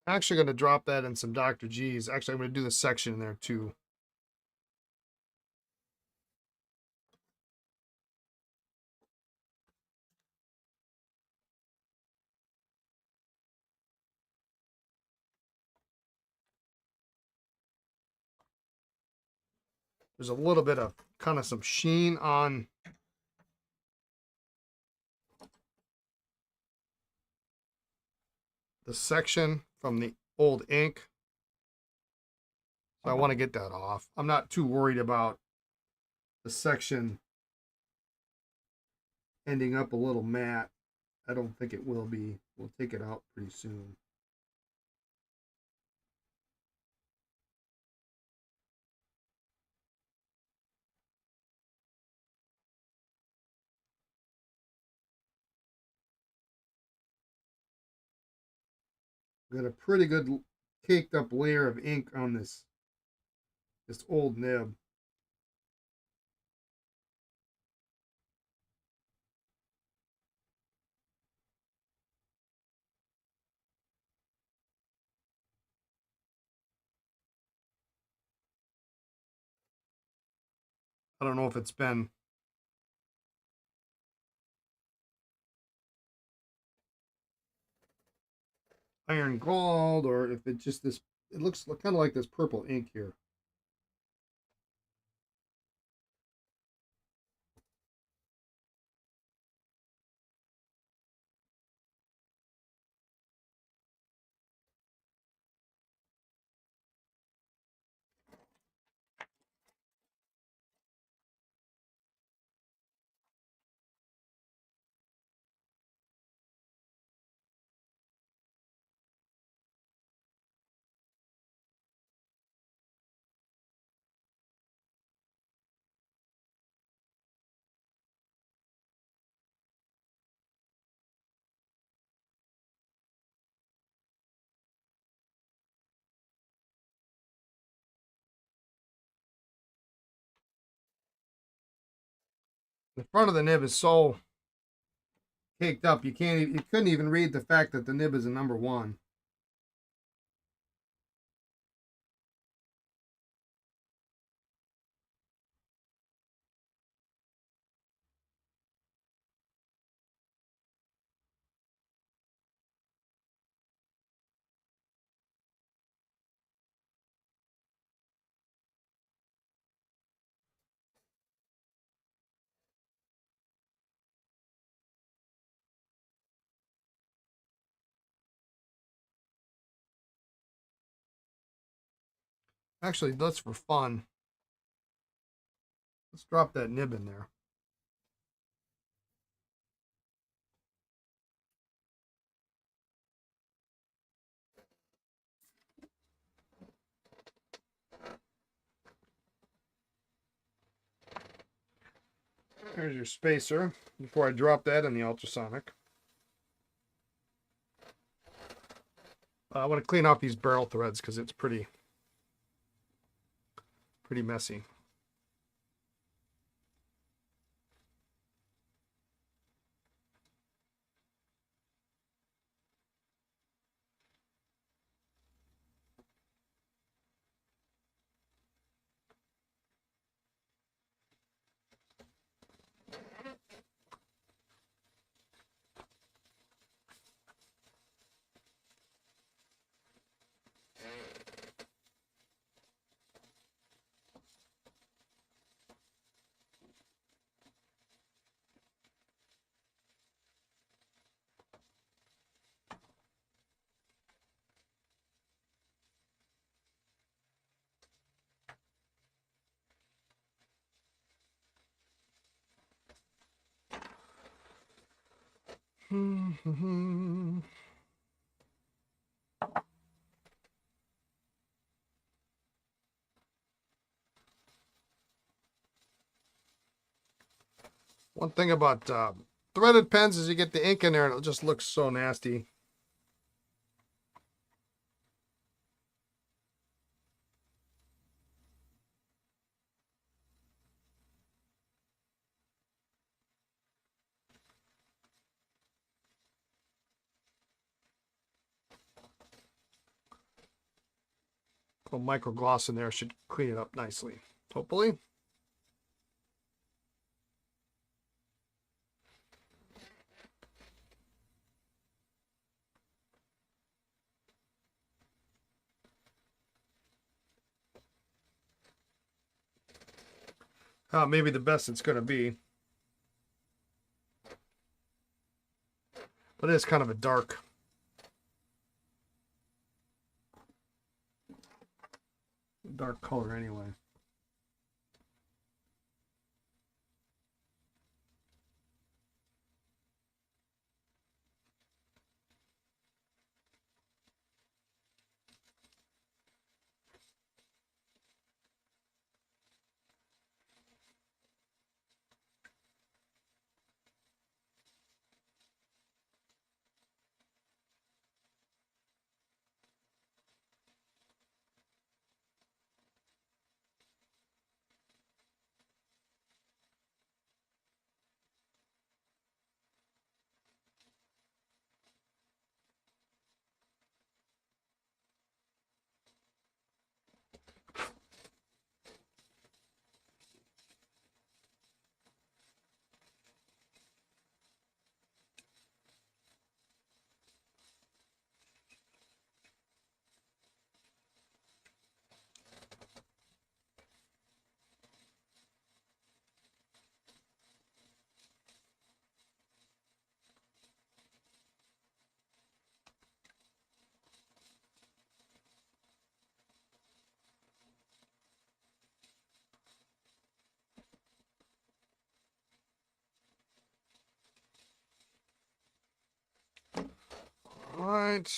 [SPEAKER 1] I'm actually going to drop that in some Dr. G's. Actually, I'm going to do the section in there too. There's a little bit of kind of some sheen on the section from the old ink. So I want to get that off. I'm not too worried about the section ending up a little matte. I don't think it will be. We'll take it out pretty soon. Got a pretty good caked up layer of ink on this old nib. I don't know if it's been iron galled or if it's just this. It looks kind of like this purple ink here. The front of the nib is so caked up you couldn't even read the fact that the nib is a number 1. Actually, let's for fun. Let's drop that nib in there. There's your spacer before I drop that in the ultrasonic. I want to clean off these barrel threads because it's pretty messy. One thing about threaded pens is you get the ink in there and it just looks so nasty. A little micro gloss in there should clean it up nicely, hopefully. Maybe the best it's going to be. But it's kind of a dark color anyway. right.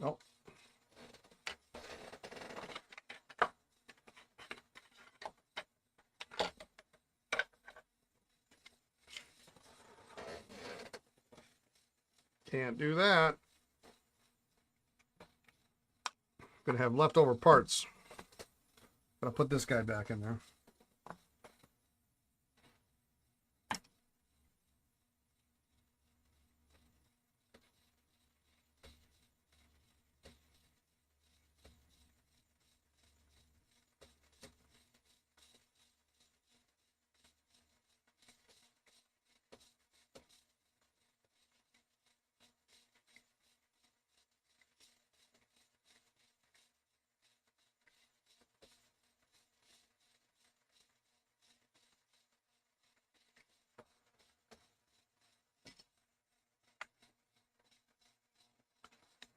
[SPEAKER 1] Nope. Can't do that. Gonna have leftover parts. Gotta put this guy back in there.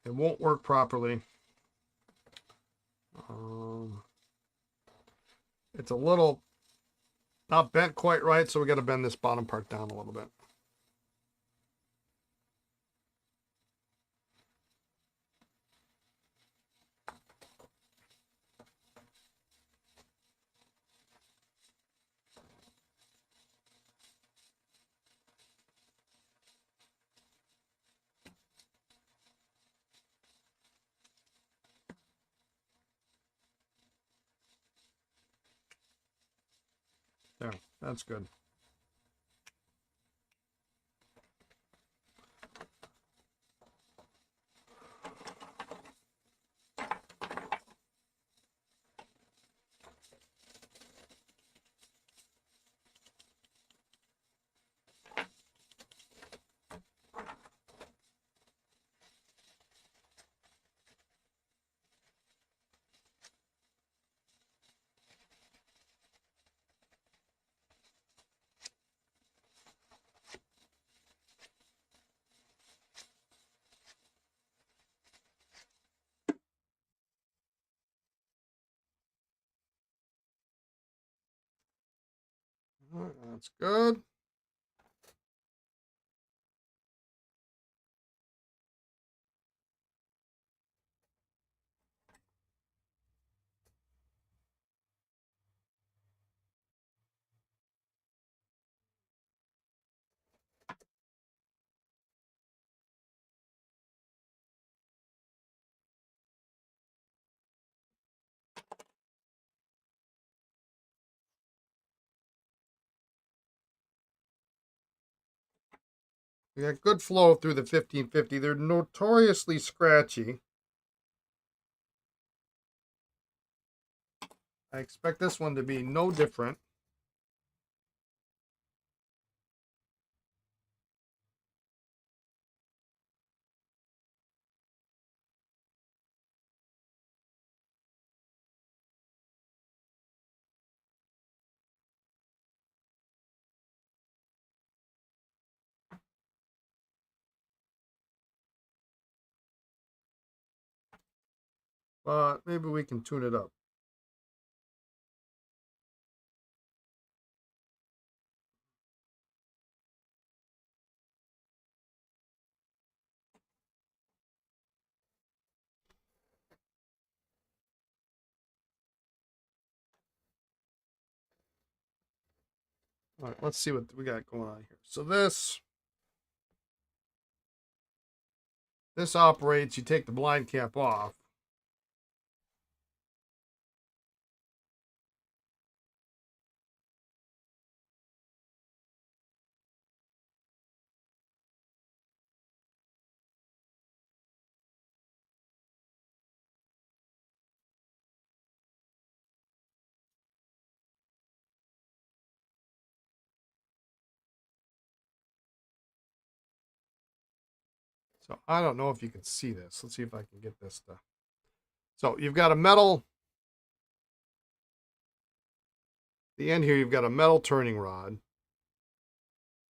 [SPEAKER 1] It won't work properly. It's a little not bent quite right, so we got to bend this bottom part down a little bit. There, that's good. All right, that's good. We got good flow through the 1550. They're notoriously scratchy. I expect this one to be no different. But maybe we can tune it up. All right, let's see what we got going on here. So this operates, you take the blind cap off. So I don't know if you can see this. Let's see if I can get this to. So you've got a metal, the end here, you've got a metal turning rod.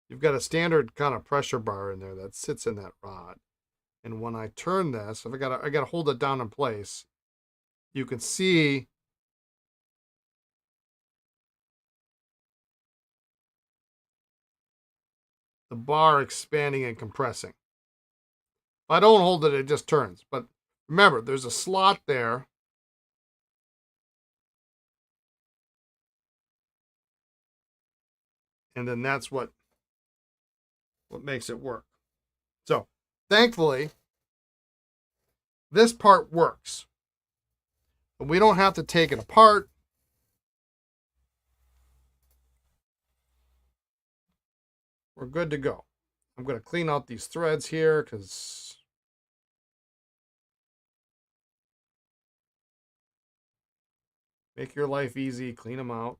[SPEAKER 1] You've got a standard kind of pressure bar in there that sits in that rod. And when I turn this, if I gotta hold it down in place, you can see the bar expanding and compressing. If I don't hold it, it just turns. But remember, there's a slot there. And then that's what makes it work. So thankfully, this part works. But we don't have to take it apart. We're good to go. I'm going to clean out these threads here because make your life easy, clean them out.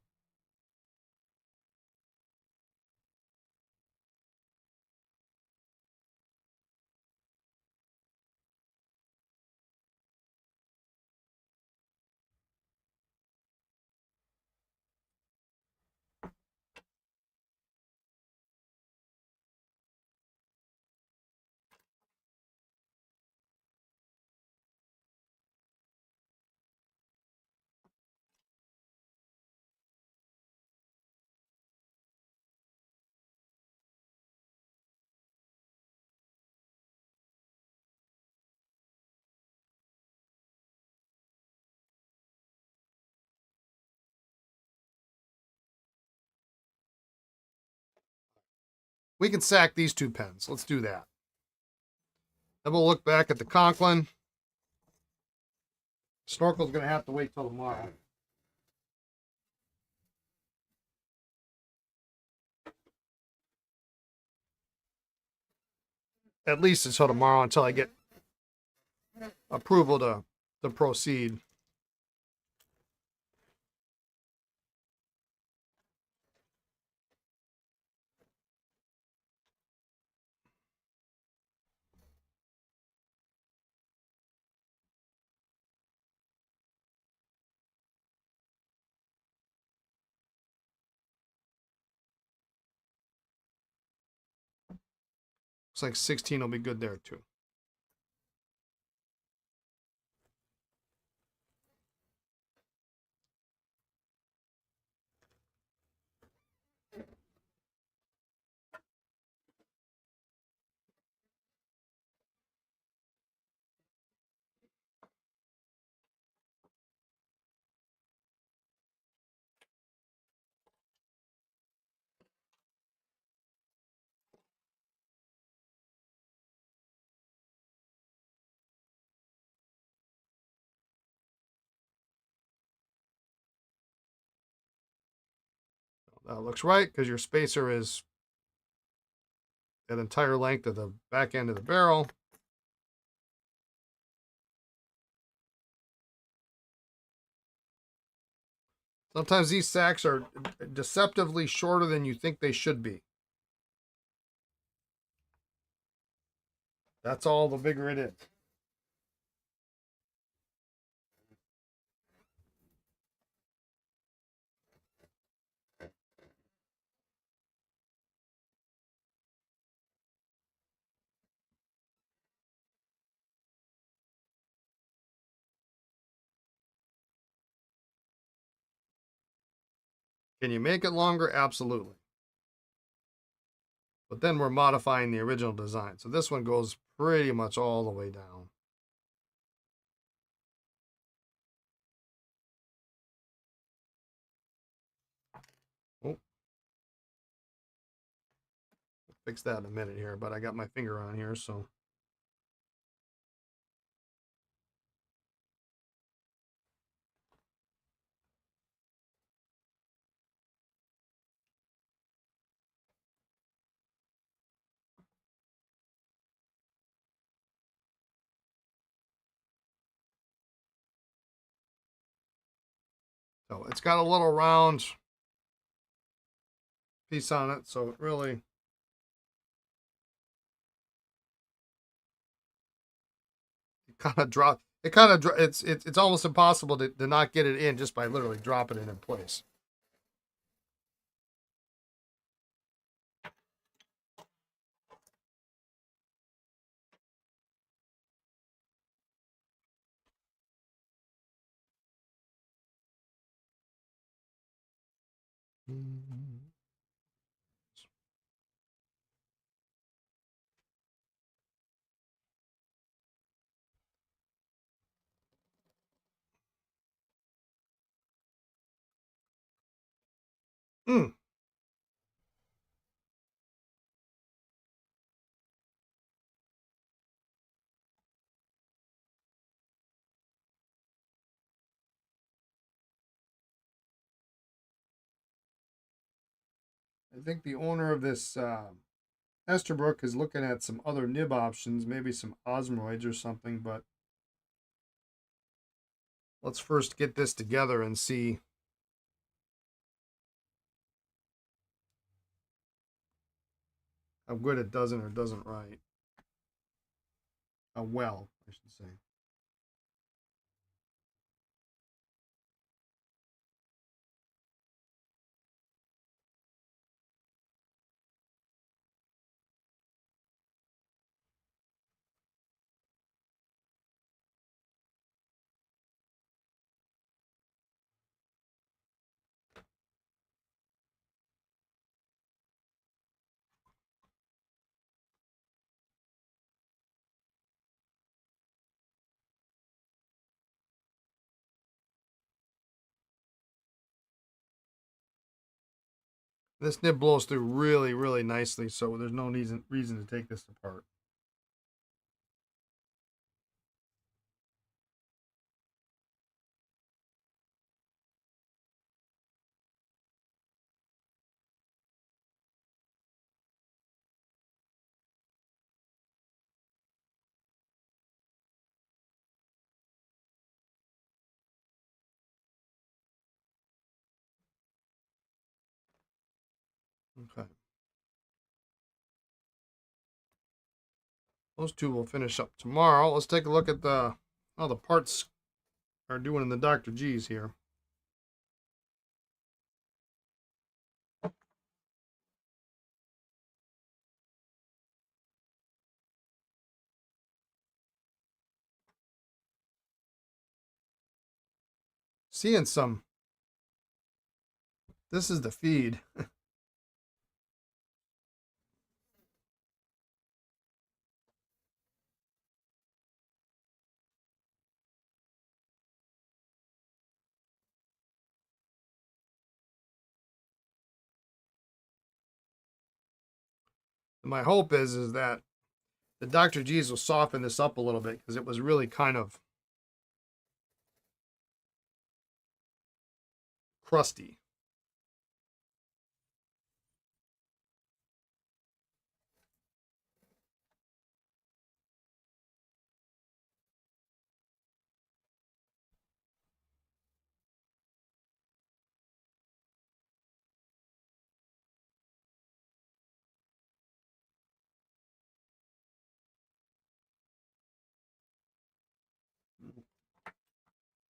[SPEAKER 1] We can sack these two pens. Let's do that. Then we'll look back at the Conklin. Snorkel's going to have to wait till tomorrow. At least until tomorrow, until I get approval to proceed. Looks like 16 will be good there too. That looks right because your spacer is that entire length of the back end of the barrel. Sometimes these sacks are deceptively shorter than you think they should be. That's all the bigger it is. Can you make it longer? Absolutely. But then we're modifying the original design. So this one goes pretty much all the way down. Oh. Fix that in a minute here, but I got my finger on here, so. So it's got a little round piece on it, so it really kind of drop. It kind of it's almost impossible to not get it in just by literally dropping it in place. Mm. I think the owner of this Esterbrook is looking at some other nib options, maybe some osmoids or something, but let's first get this together and see how good it doesn't or doesn't right. How well, I should say. This nib blows through really, really nicely, so there's no reason to take this apart. Okay. Those two will finish up tomorrow. Let's take a look at how the parts are doing in the Dr. G's here. Seeing some. This is the feed. My hope is that the Dr. G's will soften this up a little bit because it was really kind of crusty.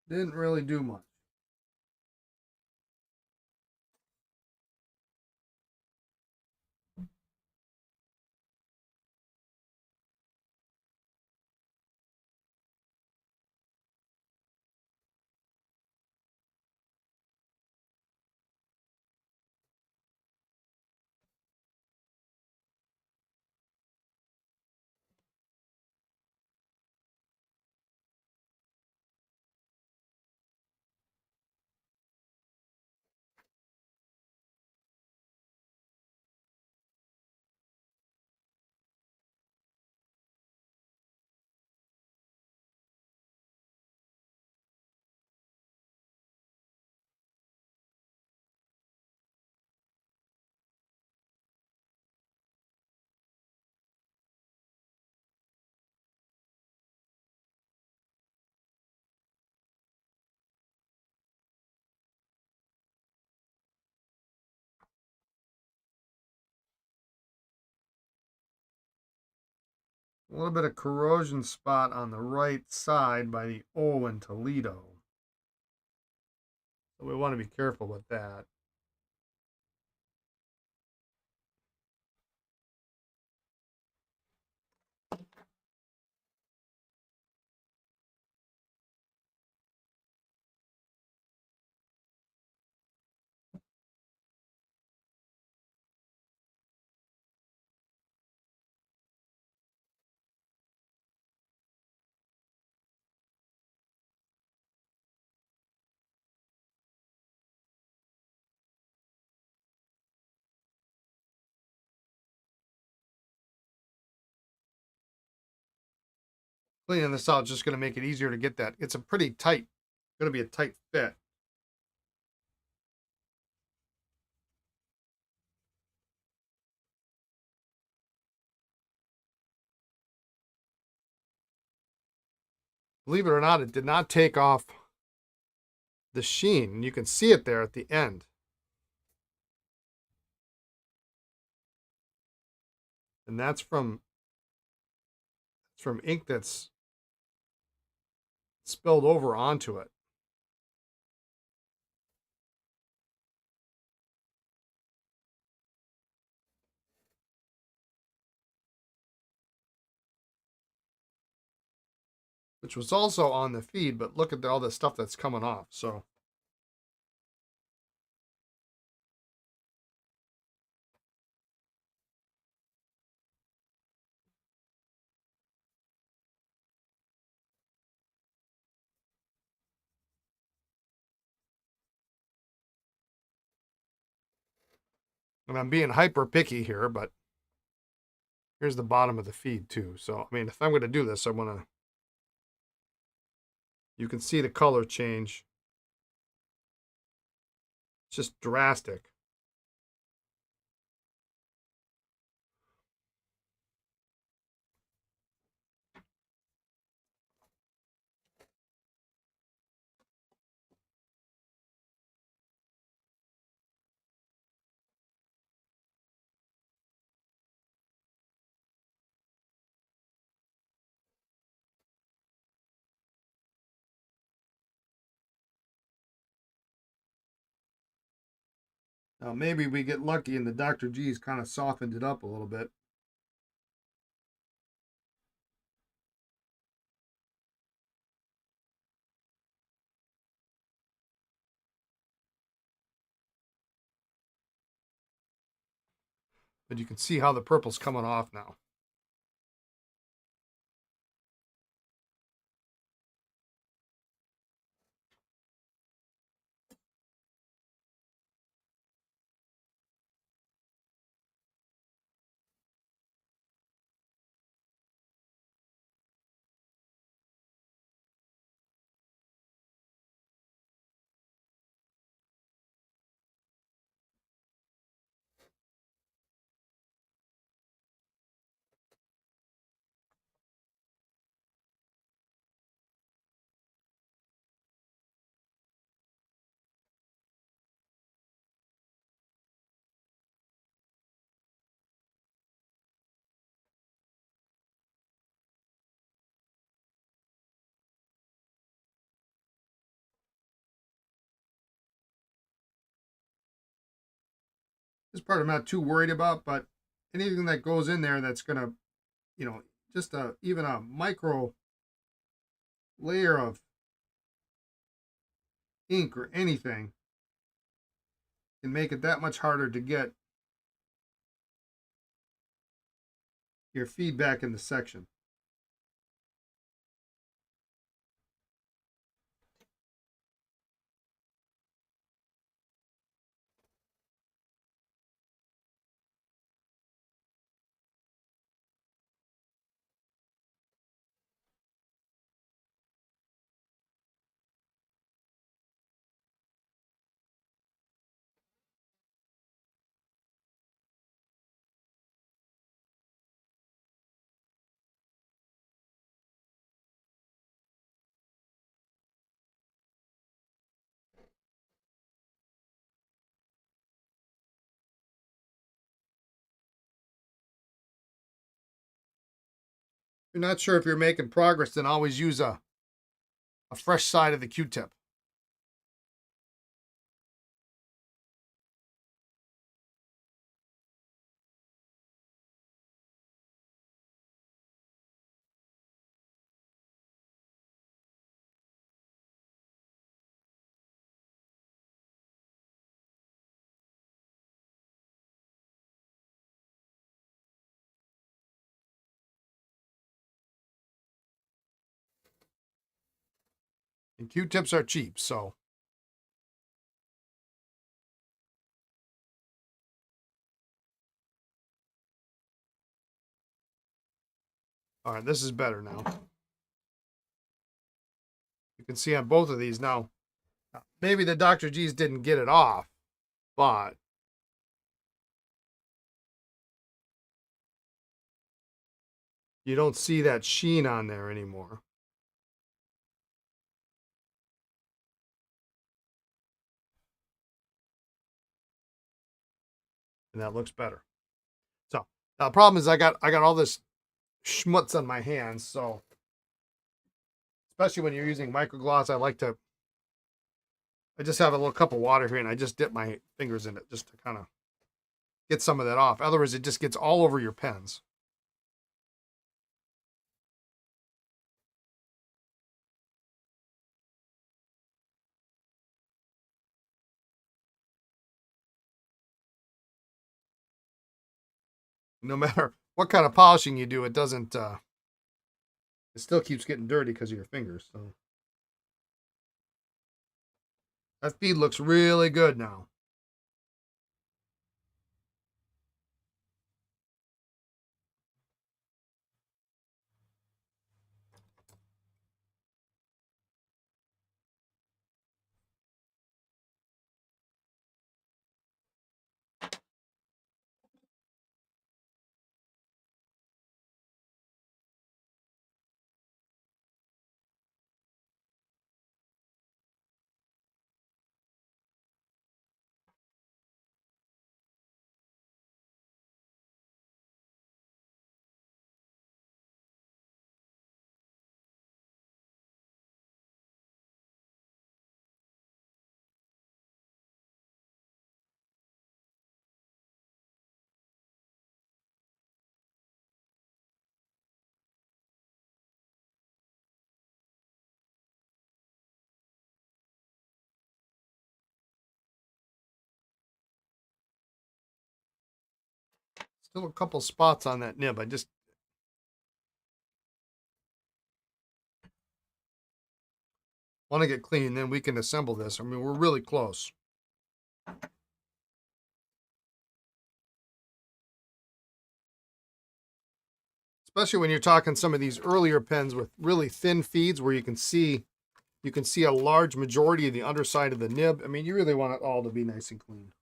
[SPEAKER 1] Didn't really do much. A little bit of corrosion spot on the right side by the O in Toledo. So we want to be careful with that. Cleaning this out is just going to make it easier to get that. It's a pretty tight, going to be a tight fit. Believe it or not, it did not take off the sheen. You can see it there at the end. And that's from ink that's spilled over onto it. Which was also on the feed, but look at all the stuff that's coming off. So and I'm being hyper picky here, but here's the bottom of the feed too. So, I mean, if I'm going to do this, I want to, you can see the color change. It's just drastic. Now, maybe we get lucky and the Dr. G's kind of softened it up a little bit. But you can see how the purple's coming off now. This part I'm not too worried about, but anything that goes in there that's going to, you know, just even a micro layer of ink or anything can make it that much harder to get your feedback in the section. If you're not sure if you're making progress, then always use a fresh side of the Q-tip. And Q-tips are cheap, so all right, this is better now. You can see on both of these now. Maybe the Dr. G's didn't get it off, but you don't see that sheen on there anymore. And that looks better. So now the problem is I got all this schmutz on my hands, so especially when you're using microgloss, I just have a little cup of water here and I just dip my fingers in it just to kind of get some of that off. Otherwise, it just gets all over your pens. No matter what kind of polishing you do, it doesn't. It still keeps getting dirty because of your fingers. So that feed looks really good now. Still a couple spots on that nib. I just want to get clean, then we can assemble this. I mean, we're really close. Especially when you're talking some of these earlier pens with really thin feeds where you can see a large majority of the underside of the nib. I mean, you really want it all to be nice and clean.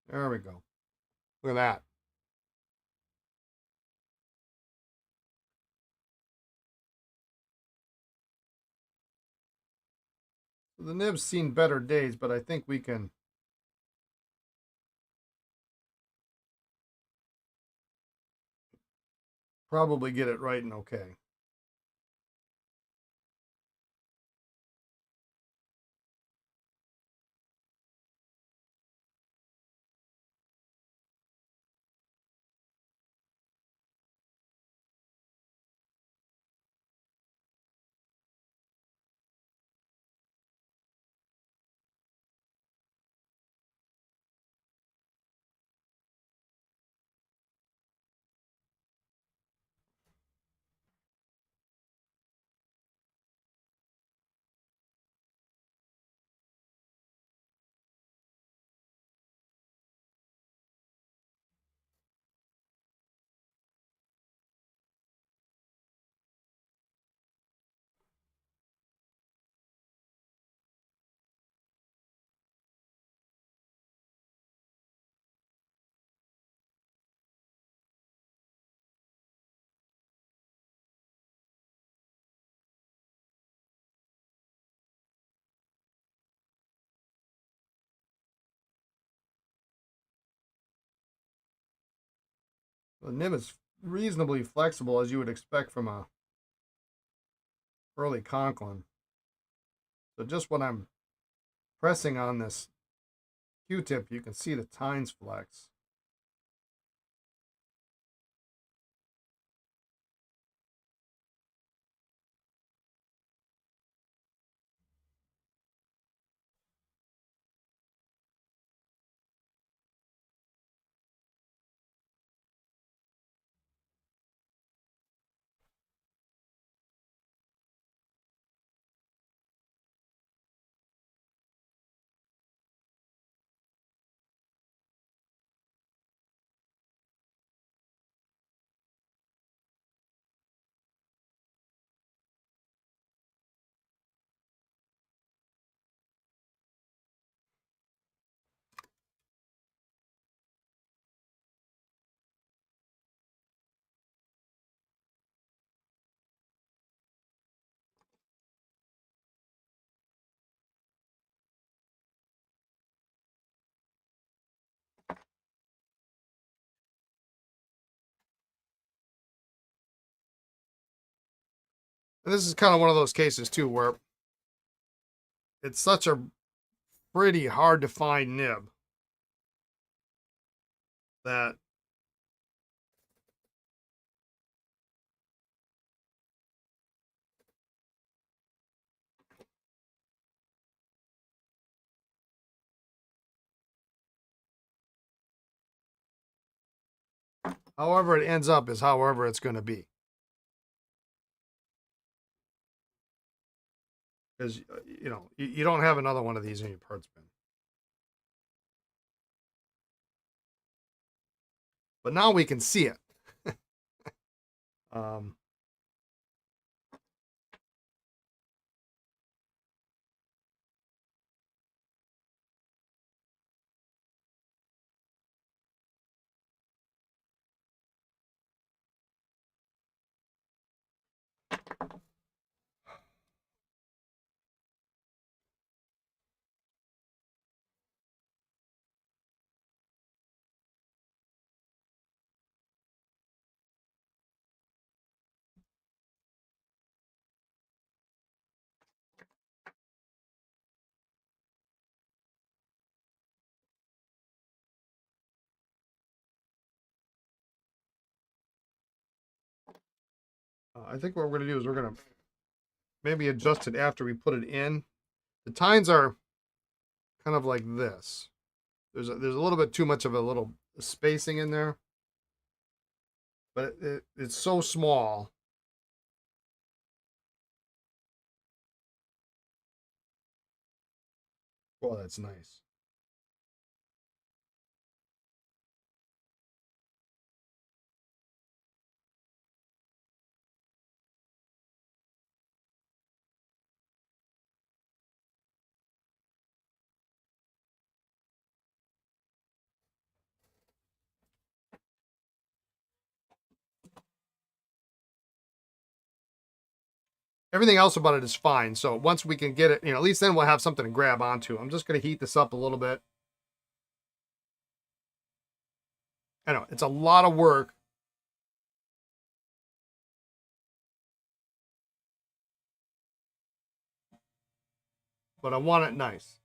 [SPEAKER 1] There we go. Look at that. The nib's seen better days, but I think we can probably get it right and okay. The nib is reasonably flexible, as you would expect from a early Conklin. So just when I'm pressing on this Q-tip, you can see the tines flex. And this is kind of one of those cases too where it's such a pretty hard to find nib that however it ends up is however it's going to be. Because, you know, you don't have another one of these in your parts bin. But now we can see it. um, I think what we're going to do is we're going to maybe adjust it after we put it in. The tines are kind of like this. There's a little bit too much of a little spacing in there, but it's so small. Oh, that's nice. Everything else about it is fine. So once we can get it, you know, at least then we'll have something to grab onto. I'm just going to heat this up a little bit. I know it's a lot of work. But I want it nice.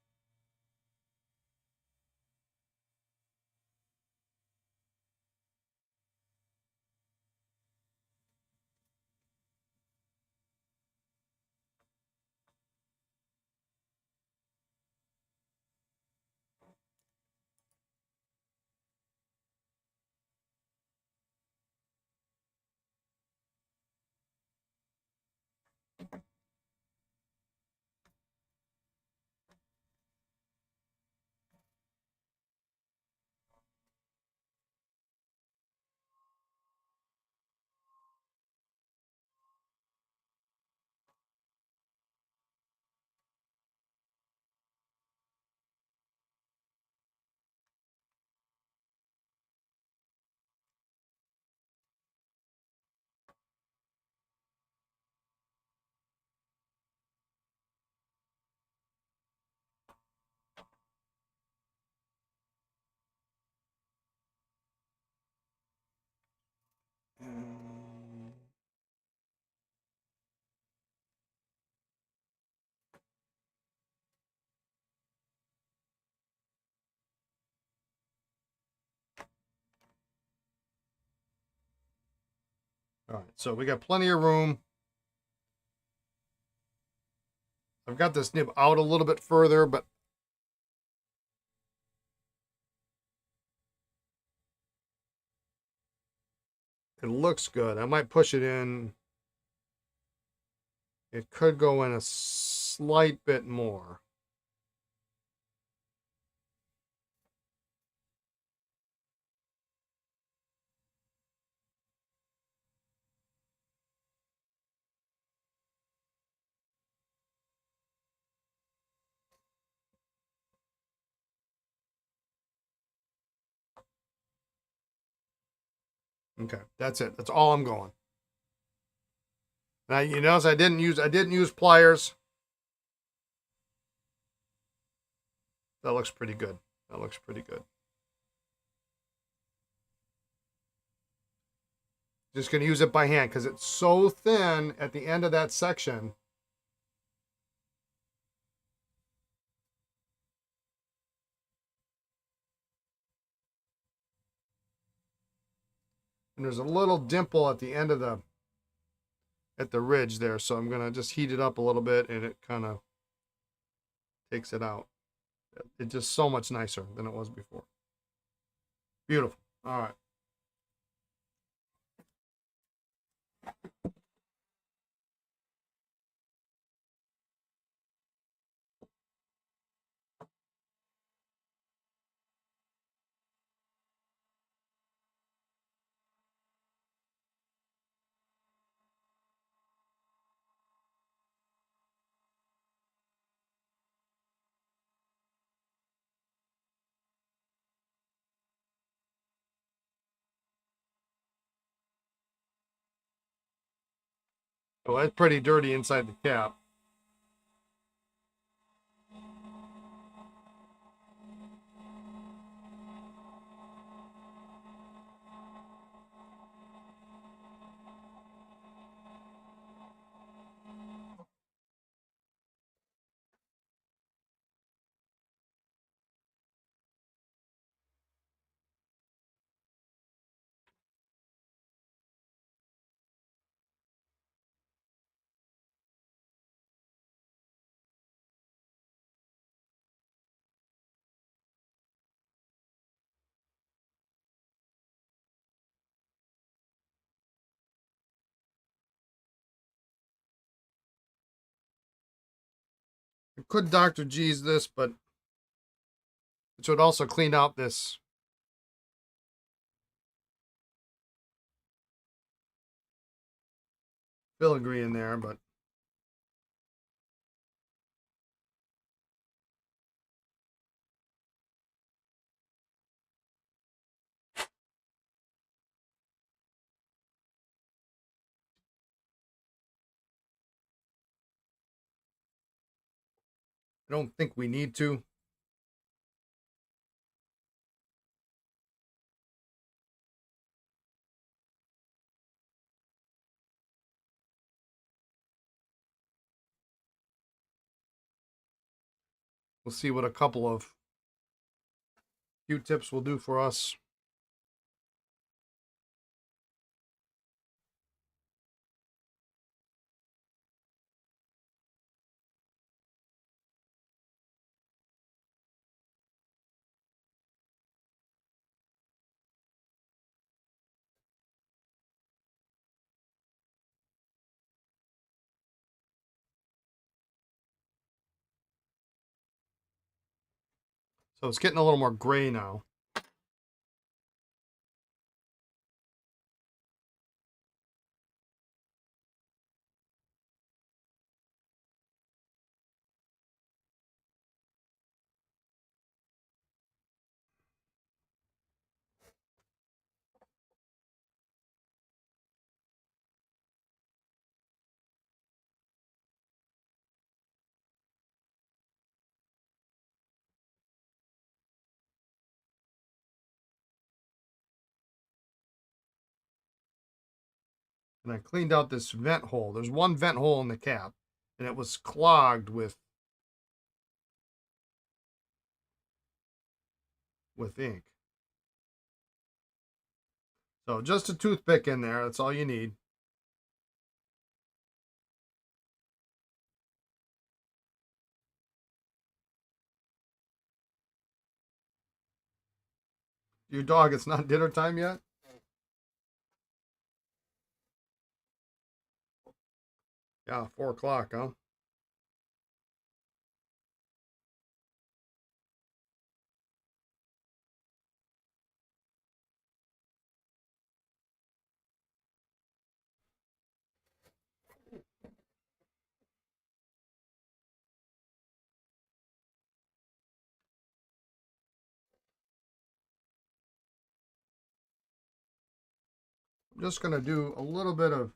[SPEAKER 1] All right, so we got plenty of room. I've got this nib out a little bit further, but it looks good. I might push it in. It could go in a slight bit more. Okay, that's it. That's all I'm going. Now you notice I didn't use pliers. That looks pretty good. That looks pretty good. Just going to use it by hand because it's so thin at the end of that section. And there's a little dimple at the end of at the ridge there. So I'm going to just heat it up a little bit and it kind of takes it out. It's just so much nicer than it was before. Beautiful. All right. Well, it's pretty dirty inside the cap. I could Dr. G's this, but it would also clean out this filigree in there, but I don't think we need to. We'll see what a couple of Q-tips will do for us. So it's getting a little more gray now. And I cleaned out this vent hole. There's one vent hole in the cap, and it was clogged with ink. So just a toothpick in there. That's all you need. Your dog, it's not dinner time yet? Yeah, 4 o'clock, huh? I'm just going to do a little bit of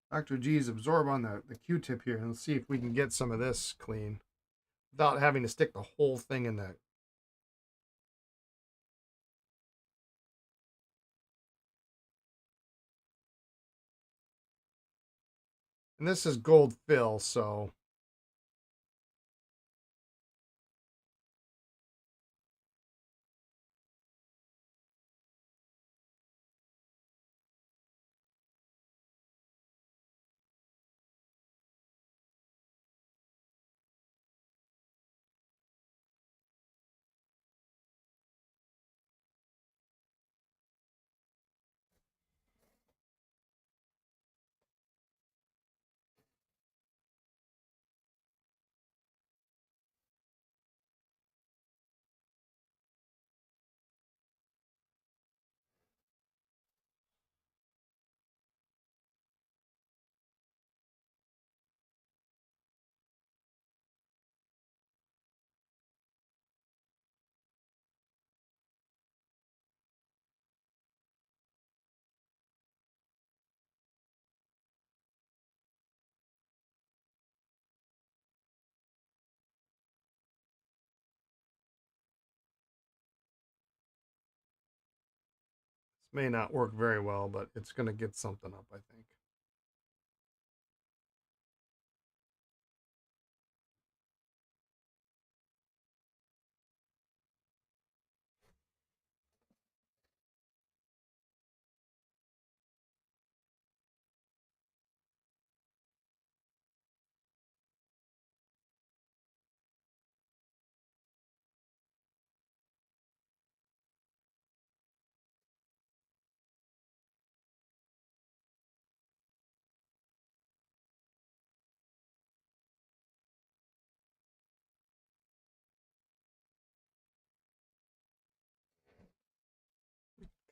[SPEAKER 1] Dr. G's absorb on the Q-tip here and see if we can get some of this clean without having to stick the whole thing in there. And this is gold fill, so this may not work very well, but it's going to get something up, I think.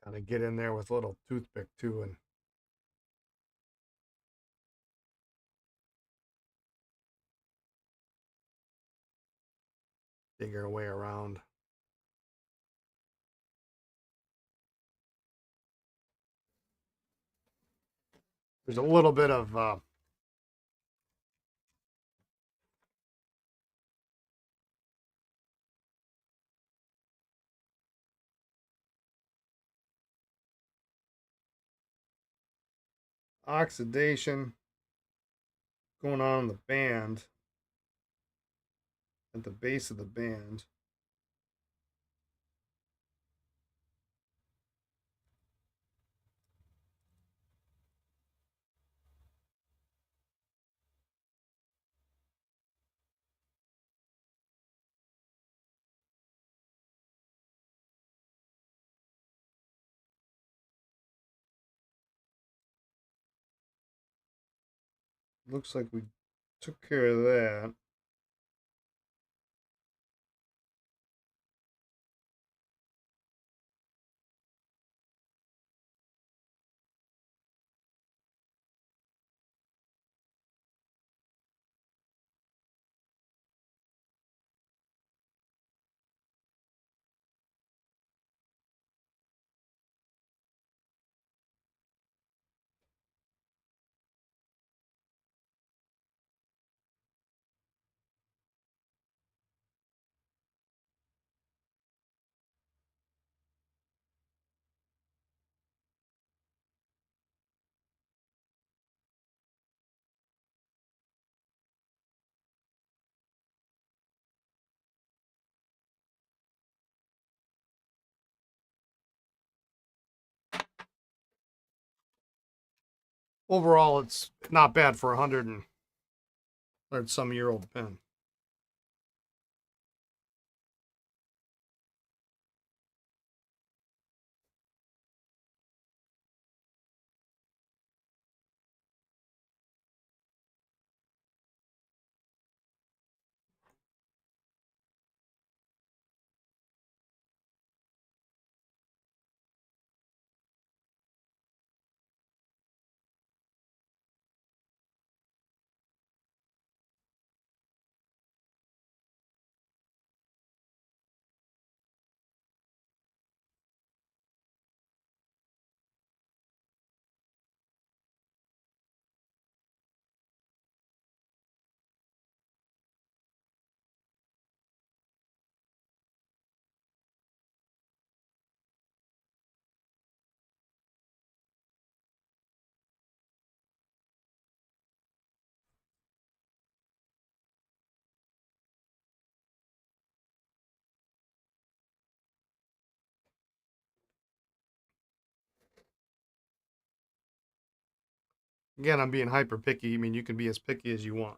[SPEAKER 1] Kind of get in there with a little toothpick too and dig our way around. There's a little bit of oxidation going on in the band, at the base of the band. Looks like we took care of that. overall, it's not bad for a hundred some year old pen. Again, I'm being hyper picky. I mean, you can be as picky as you want.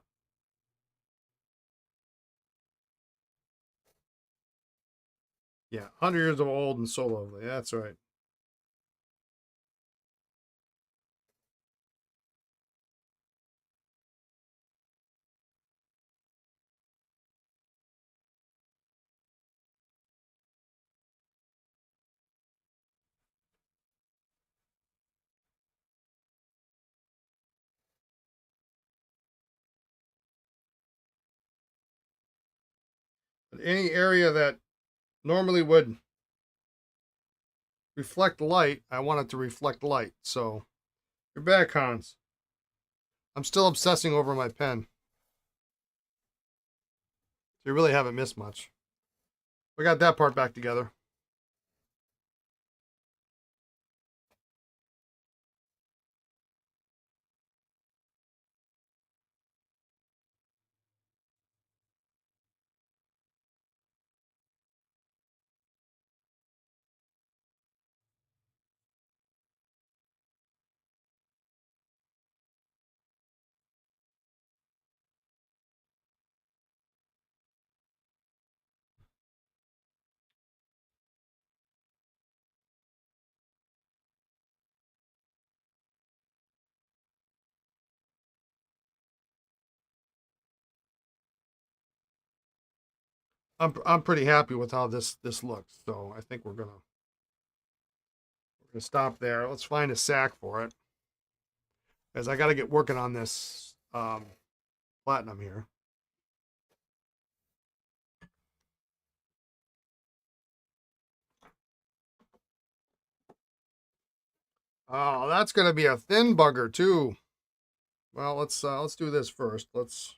[SPEAKER 1] Yeah, 100 years old and so lovely. That's right. But any area that normally would reflect light, I want it to reflect light. So you're back, Hans. I'm still obsessing over my pen. So you really haven't missed much. We got that part back together. I'm pretty happy with how this looks. So I think we're gonna stop there. Let's find a sack for it, because I got to get working on this platinum here. Oh, that's gonna be a thin bugger too. Well, let's do this first. Let's.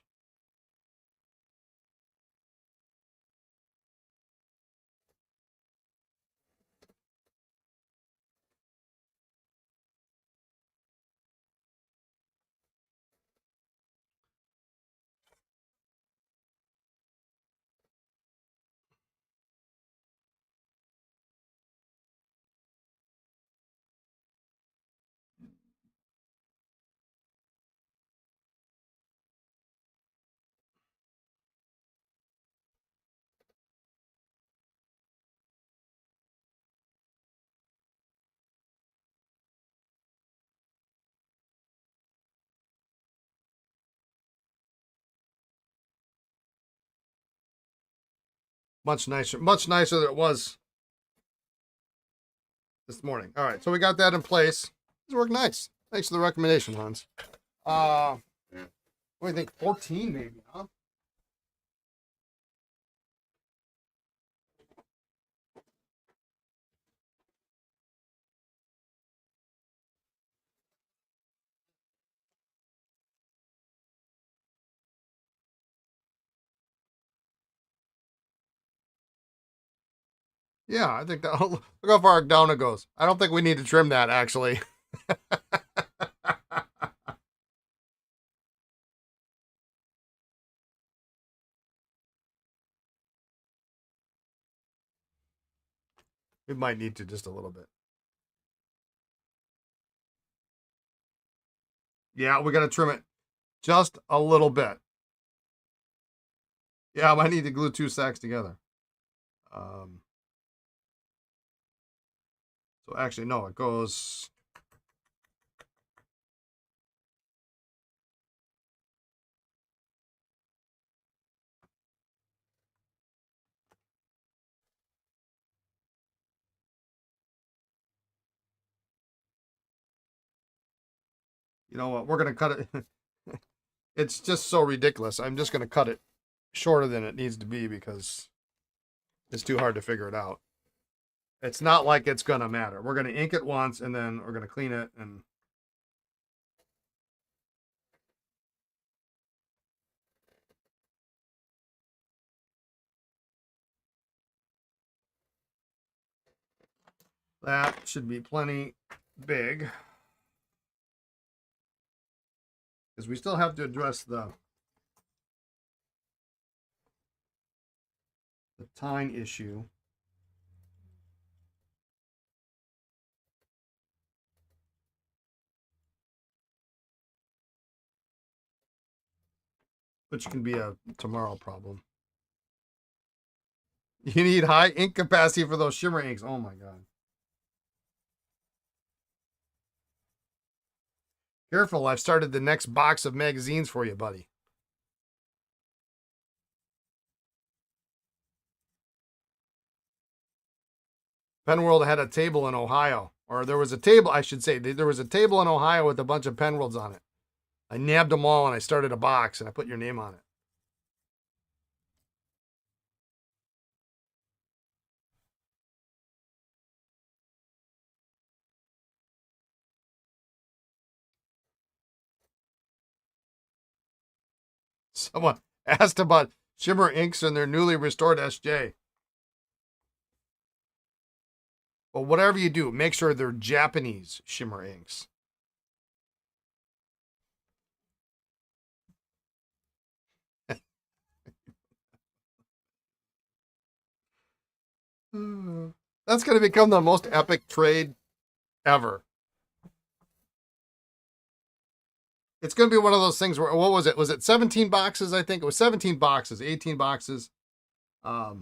[SPEAKER 1] Much nicer than it was this morning. All right, so we got that in place. It's worked nice. Thanks for the recommendation, Hans. What do you think? 14 maybe, huh? Yeah, I think that. Look how far down it goes. I don't think we need to trim that actually. We might need to just a little bit. Yeah, we got to trim it just a little bit. Yeah, I might need to glue 2 sacks together. So actually, no, it goes. You know what? We're going to cut it. It's just so ridiculous. I'm just going to cut it shorter than it needs to be because it's too hard to figure it out. It's not like it's going to matter. We're going to ink it once and then we're going to clean it and that should be plenty big. Because we still have to address the tine issue. Which can be a tomorrow problem. You need high ink capacity for those shimmer inks. Oh my God. Careful, I've started the next box of magazines for you, buddy. Pen World had a table in Ohio. Or there was a table, I should say. There was a table in Ohio with a bunch of Pen Worlds on it. I nabbed them all and I started a box and I put your name on it. Someone asked about shimmer inks and their newly restored SJ. Well, whatever you do, make sure they're Japanese shimmer inks. That's going to become the most epic trade ever. It's going to be one of those things where, what was it? Was it 17 boxes? I think it was 17 boxes, 18 boxes. The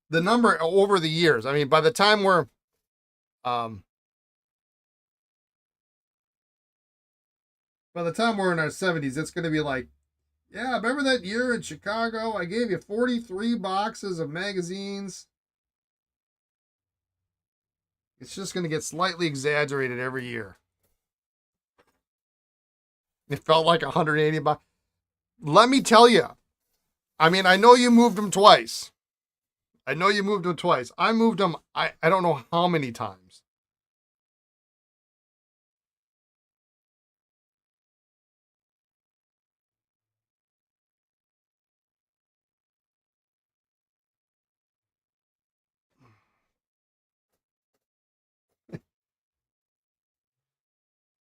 [SPEAKER 1] number over the years. I mean, by the time we're, by the time we're in our 70s, it's going to be like, yeah, remember that year in Chicago? I gave you 43 boxes of magazines. It's just going to get slightly exaggerated every year. It felt like 180 bucks. Let me tell you. I mean, I know you moved them twice. I moved them, I don't know how many times.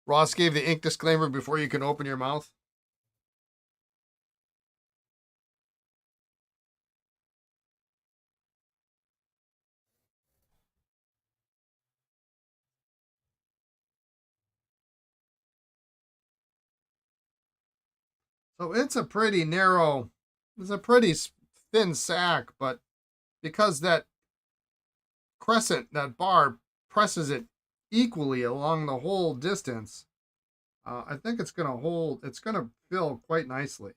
[SPEAKER 1] Ross gave the ink disclaimer before you can open your mouth. So it's a pretty narrow, it's a pretty thin sack, but because that crescent, that bar presses it equally along the whole distance, I think it's going to hold, it's going to fill quite nicely.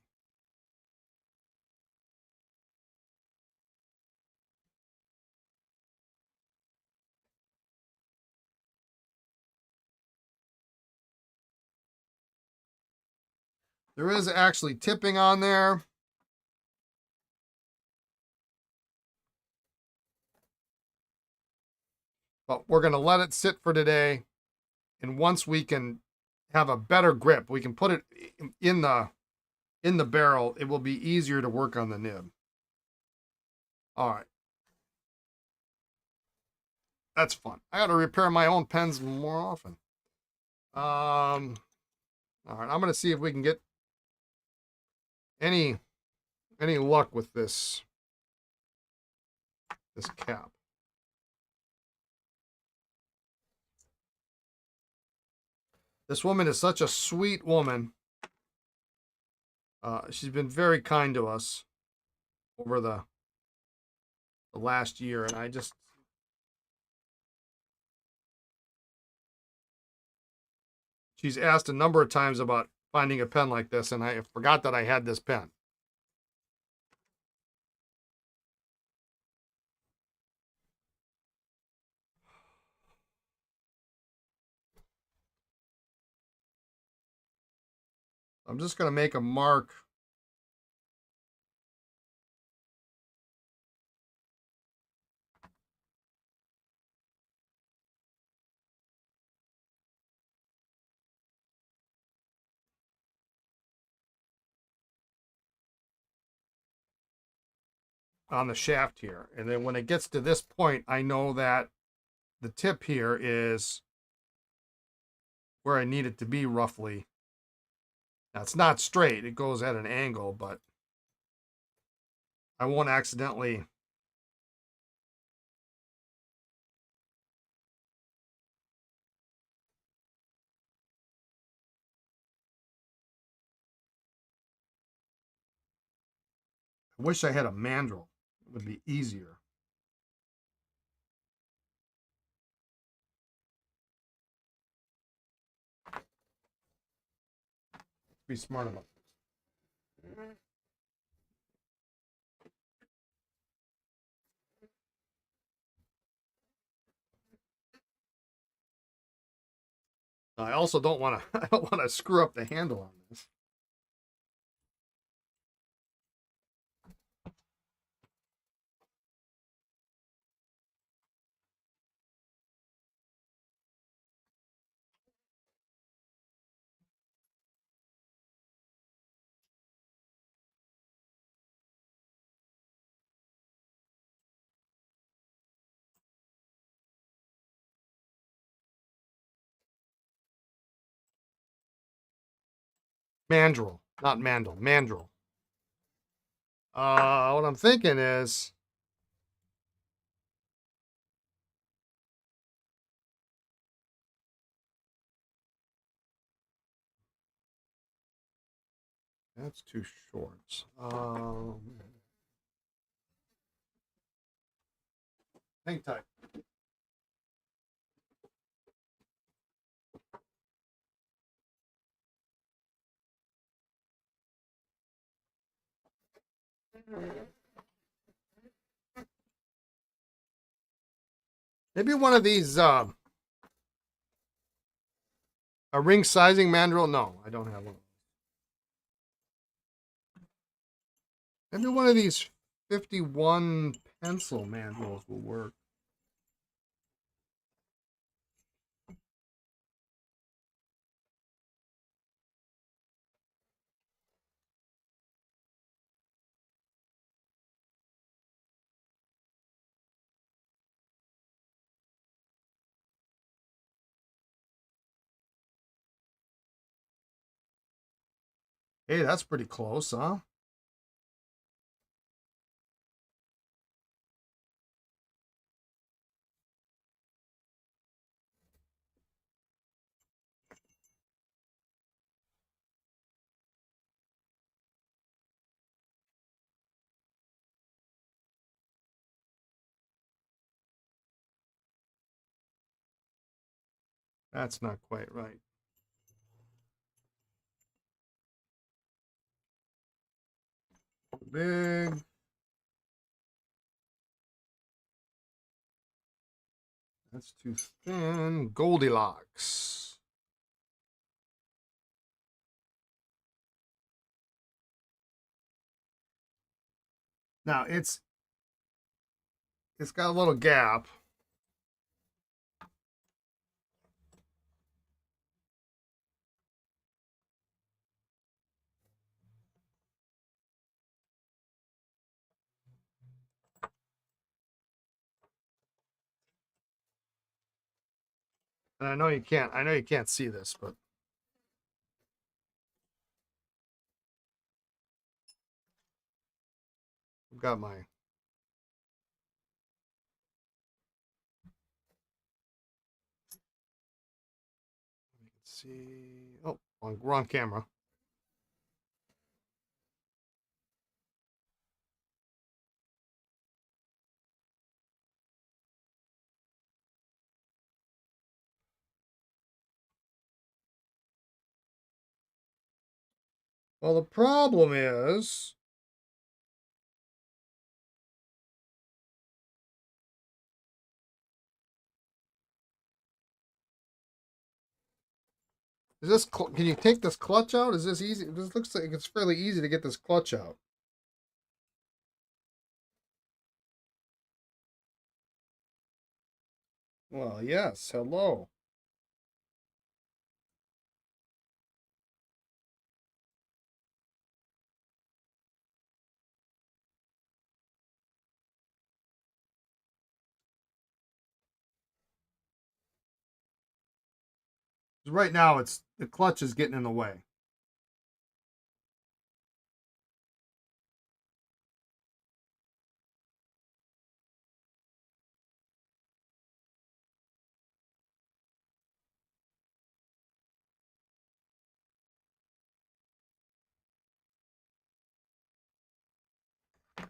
[SPEAKER 1] There is actually tipping on there. But we're going to let it sit for today. And once we can have a better grip, we can put it in the barrel. It will be easier to work on the nib. All right. That's fun. I got to repair my own pens more often. All right. I'm going to see if we can get any luck with this cap. This woman is such a sweet woman. She's been very kind to us over the last year, and she's asked a number of times about finding a pen like this, and I forgot that I had this pen. I'm just going to make a mark on the shaft here. And then when it gets to this point, I know that the tip here is where I need it to be roughly. Now it's not straight, it goes at an angle, but I won't accidentally I wish I had a mandrel. It would be easier. Be smart about it. I also don't want to I don't want to screw up the handle on this. Mandrel, not mandel, mandrel. What I'm thinking is that's too short. Hang tight. Maybe one of these a ring sizing mandrel. No, I don't have one. Maybe one of these 51 pencil mandrels will work. Hey, that's pretty close, huh? That's not quite right. Big. That's too thin. Goldilocks. Now it's got a little gap. And I know you can't see this, but I've got my see. Oh, we're on camera. Well, the problem is this, can you take this clutch out? Is this easy? This looks like it's fairly easy to get this clutch out. Well, yes. Hello. Right now, it's the clutch is getting in the way. I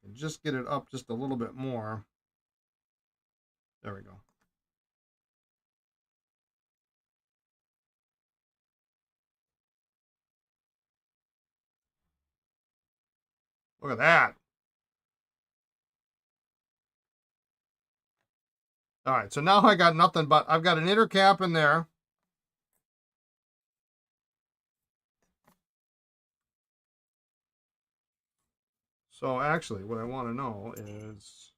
[SPEAKER 1] can just get it up just a little bit more. There we go. Look at that. All right, so now I got nothing but I've got an inner cap in there. So actually, what I want to know is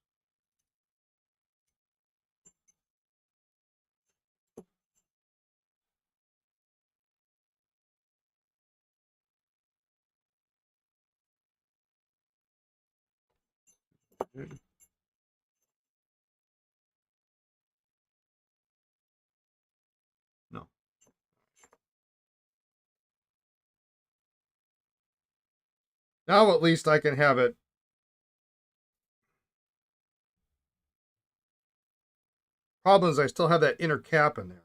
[SPEAKER 1] no. Now at least I can have it. Problem is I still have that inner cap in there.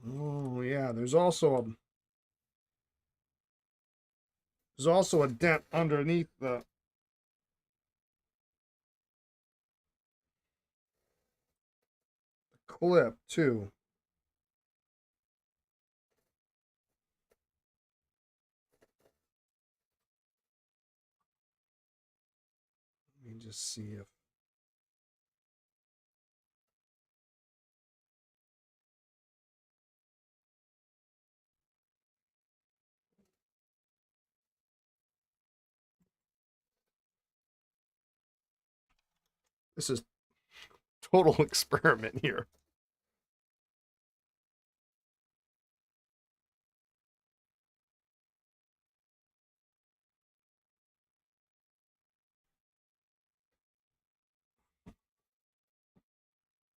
[SPEAKER 1] Oh yeah, there's also a dent underneath the clip too. Let me just see if this is total experiment here.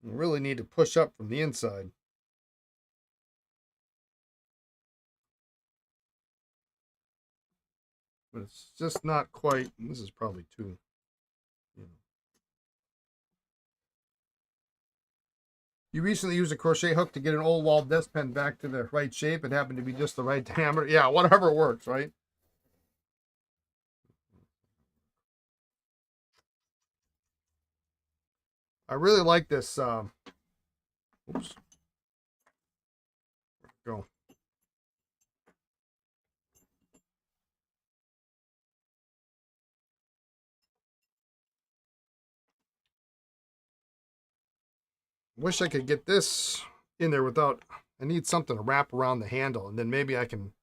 [SPEAKER 1] You really need to push up from the inside. But it's just not quite. This is probably too, you know. You recently used a crochet hook to get an old wall desk pen back to the right shape. It happened to be just the right diameter. Yeah, whatever works, right? I really like this. Oops. Go. Wish I could get this in there without. I need something to wrap around the handle, and then maybe I can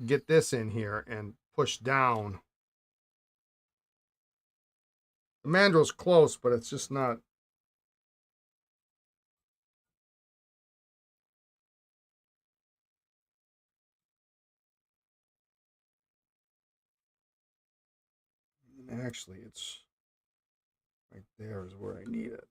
[SPEAKER 1] get this in here and push down. The mandrel's close, but it's just not. actually, it's right there is where I need it.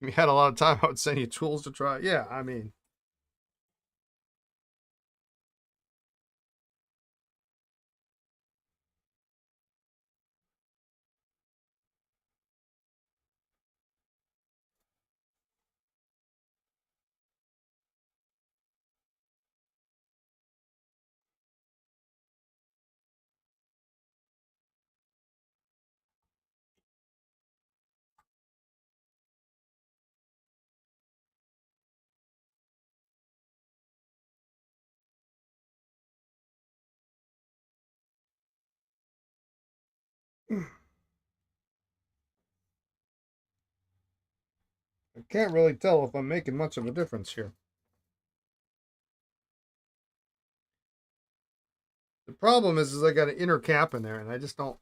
[SPEAKER 1] If you had a lot of time, I would send you tools to try. Yeah, I mean, I can't really tell if I'm making much of a difference here. The problem is I got an inner cap in there, and I just don't.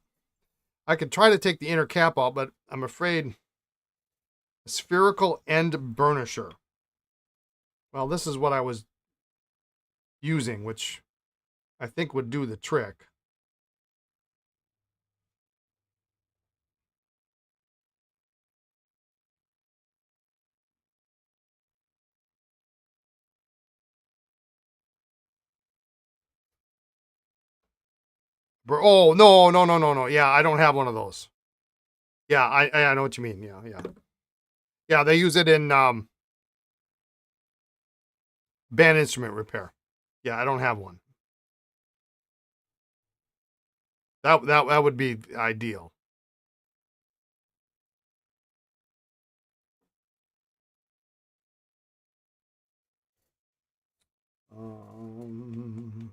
[SPEAKER 1] I could try to take the inner cap out, but I'm afraid a spherical end burnisher. Well, this is what I was using, which I think would do the trick. Oh, no, no, no, no, no. Yeah, I don't have one of those. Yeah, I know what you mean. Yeah, yeah. Yeah, they use it in band instrument repair. Yeah, I don't have one. That would be ideal. Um,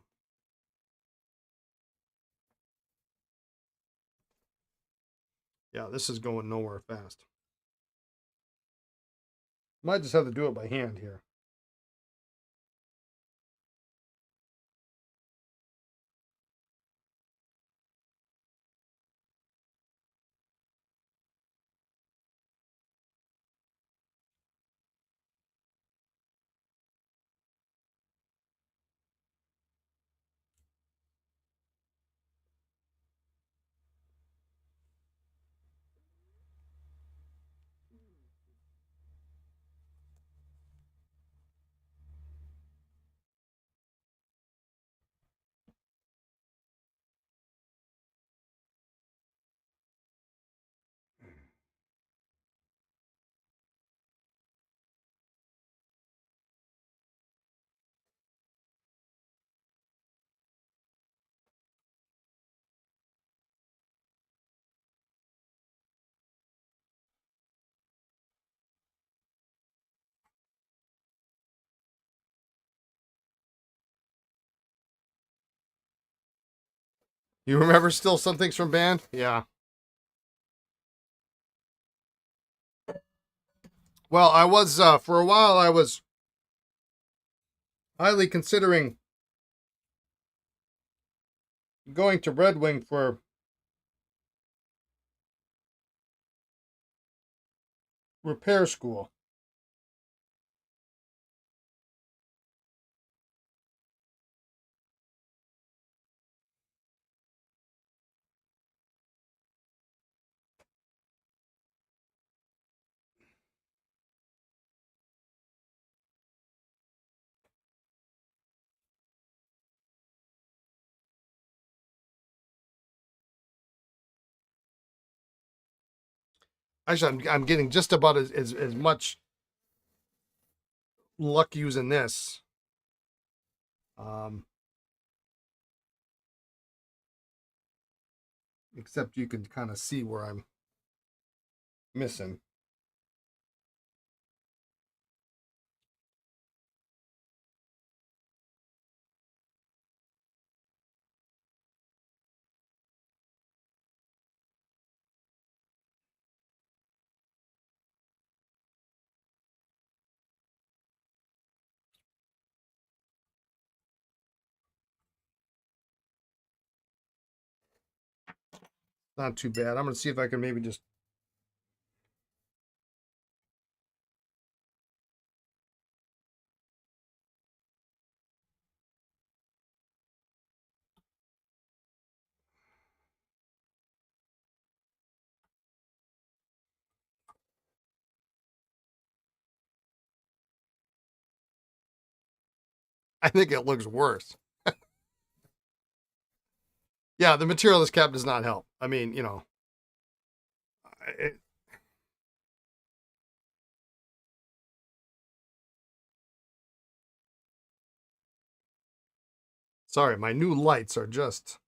[SPEAKER 1] yeah, this is going nowhere fast. Might just have to do it by hand here. You remember still some things from band? Yeah. Well, I was for a while. I was highly considering going to Red Wing for repair school. Actually, I'm getting just about as much luck using this. Um, Except you can kind of see where I'm missing. Not too bad. I'm going to see if I can maybe just. I think it looks worse. Yeah, the material of this cap does not help. I mean, it, sorry, my new lights are just.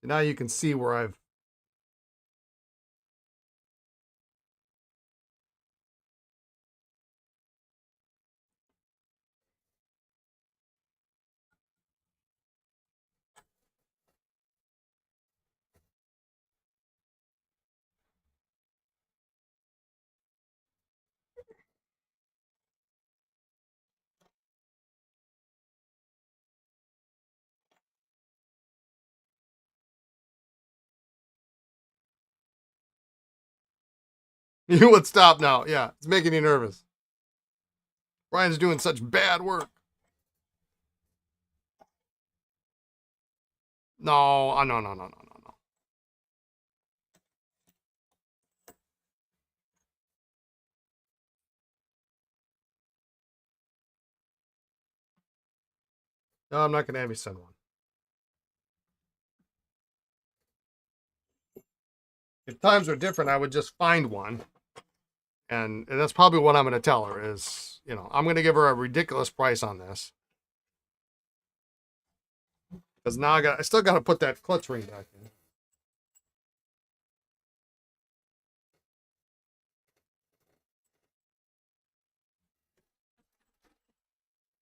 [SPEAKER 1] Now you can see where I've. You would stop now. Yeah, it's making you nervous. Brian's doing such bad work. No, no, no, no, no, no, no. No, I'm not going to have you send one. If times are different, I would just find one. And that's probably what I'm going to tell her is, I'm going to give her a ridiculous price on this. Because now I still got to put that clutch ring back in.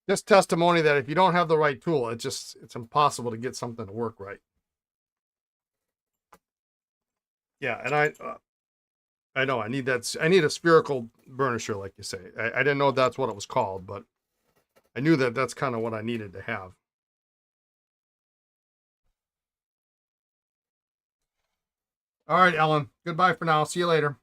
[SPEAKER 1] Just testimony that if you don't have the right tool, it's impossible to get something to work right. Yeah, and I know I need a spherical burnisher, like you say. I didn't know that's what it was called, but I knew that that's kind of what I needed to have. All right, Ellen. Goodbye for now. See you later.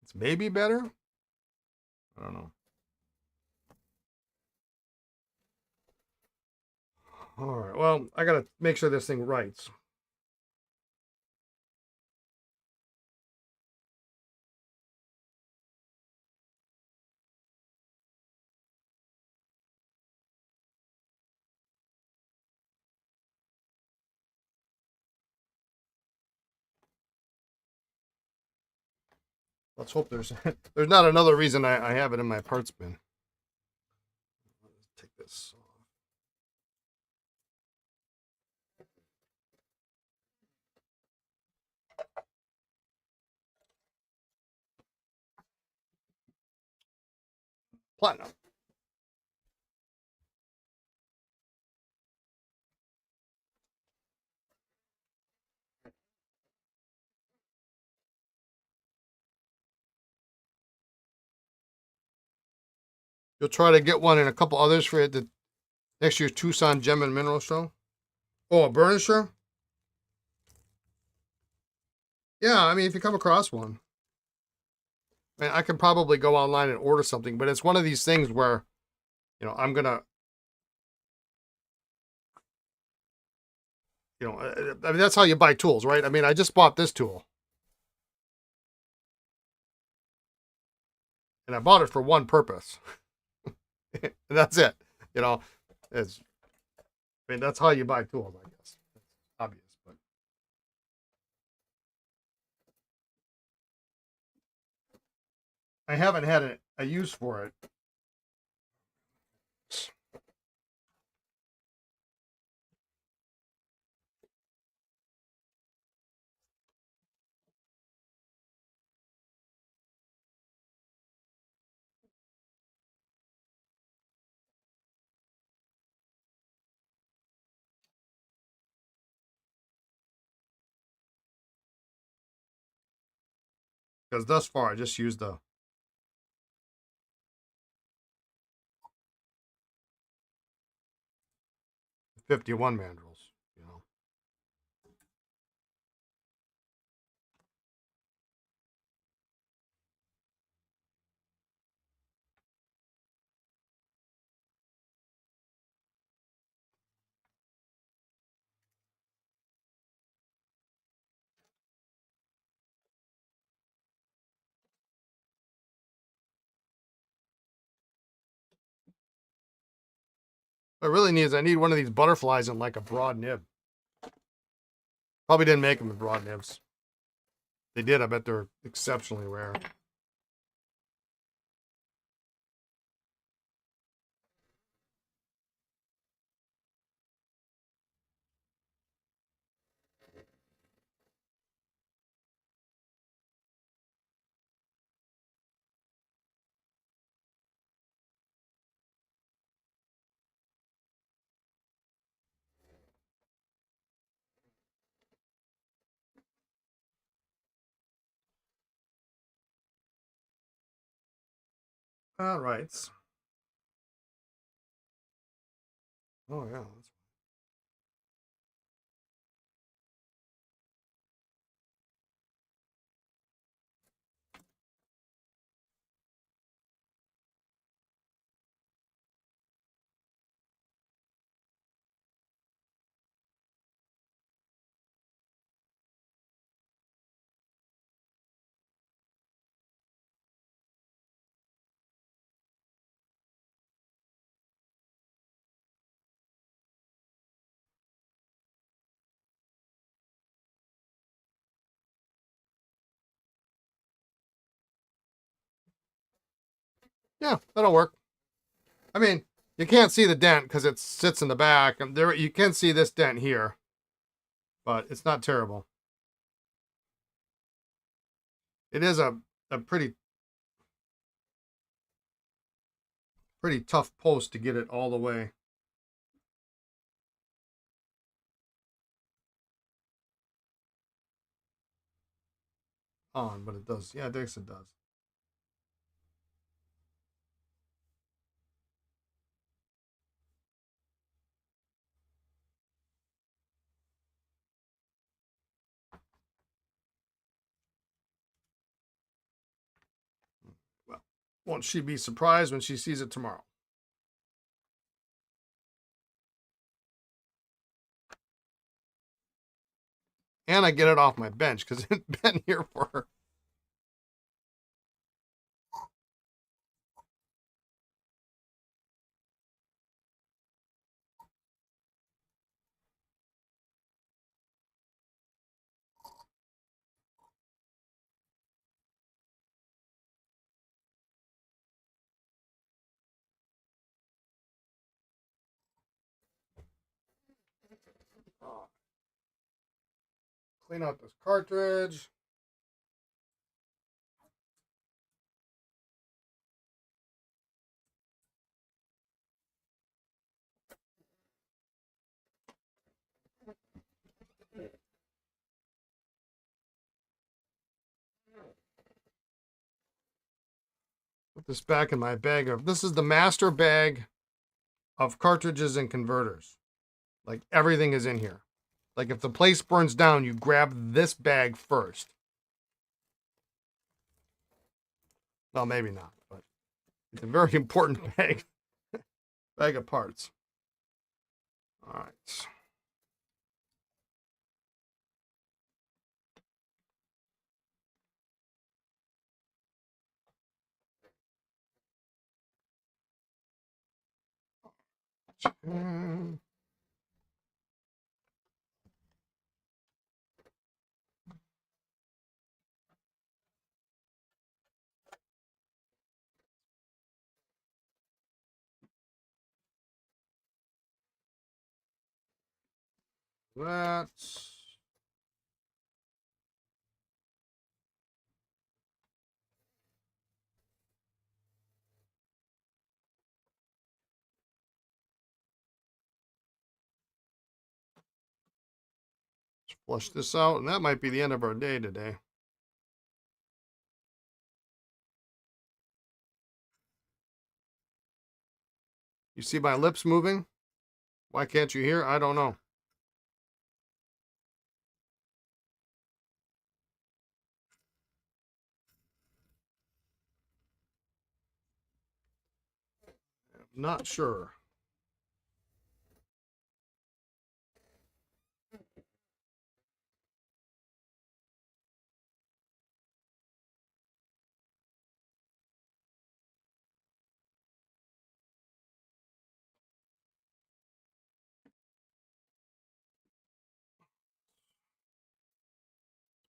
[SPEAKER 1] It's maybe better. I don't know. All right. Well, I gotta make sure this thing writes. Let's hope there's there's not another reason I have it in my parts bin. Let's take this off. Platinum. You'll try to get one and a couple others for the next year's Tucson Gem and Mineral Show. Oh, a burnisher? Yeah, I mean, if you come across one, I mean, I can probably go online and order something, but it's one of these things where, I'm gonna, I mean, that's how you buy tools, right? I mean, I just bought this tool, and I bought it for one purpose, and that's it. You know, it's, I mean, that's how you buy tools, I guess. It's obvious, but I haven't had a use for it. Because thus far, I just used the 51 mandrels, you know. What I really need is I need one of these butterflies in like a broad nib. Probably didn't make them in broad nibs. They did. I bet they're exceptionally rare. All right. Oh yeah. Yeah, that'll work. I mean, you can't see the dent because it sits in the back, and there you can see this dent here, but it's not terrible. It is a pretty tough post to get it all the way on, but it does. Yeah, I guess it does. Well, won't she be surprised when she sees it tomorrow? And I get it off my bench because it's been here for. Clean out this cartridge. Put this back in my bag of. This is the master bag of cartridges and converters. Like everything is in here. Like if the place burns down, you grab this bag first. Well, maybe not, but it's a very important bag of parts. All right. Let's flush this out, and that might be the end of our day today. You see my lips moving? Why can't you hear? I don't know. I'm not sure.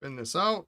[SPEAKER 1] Spin this out.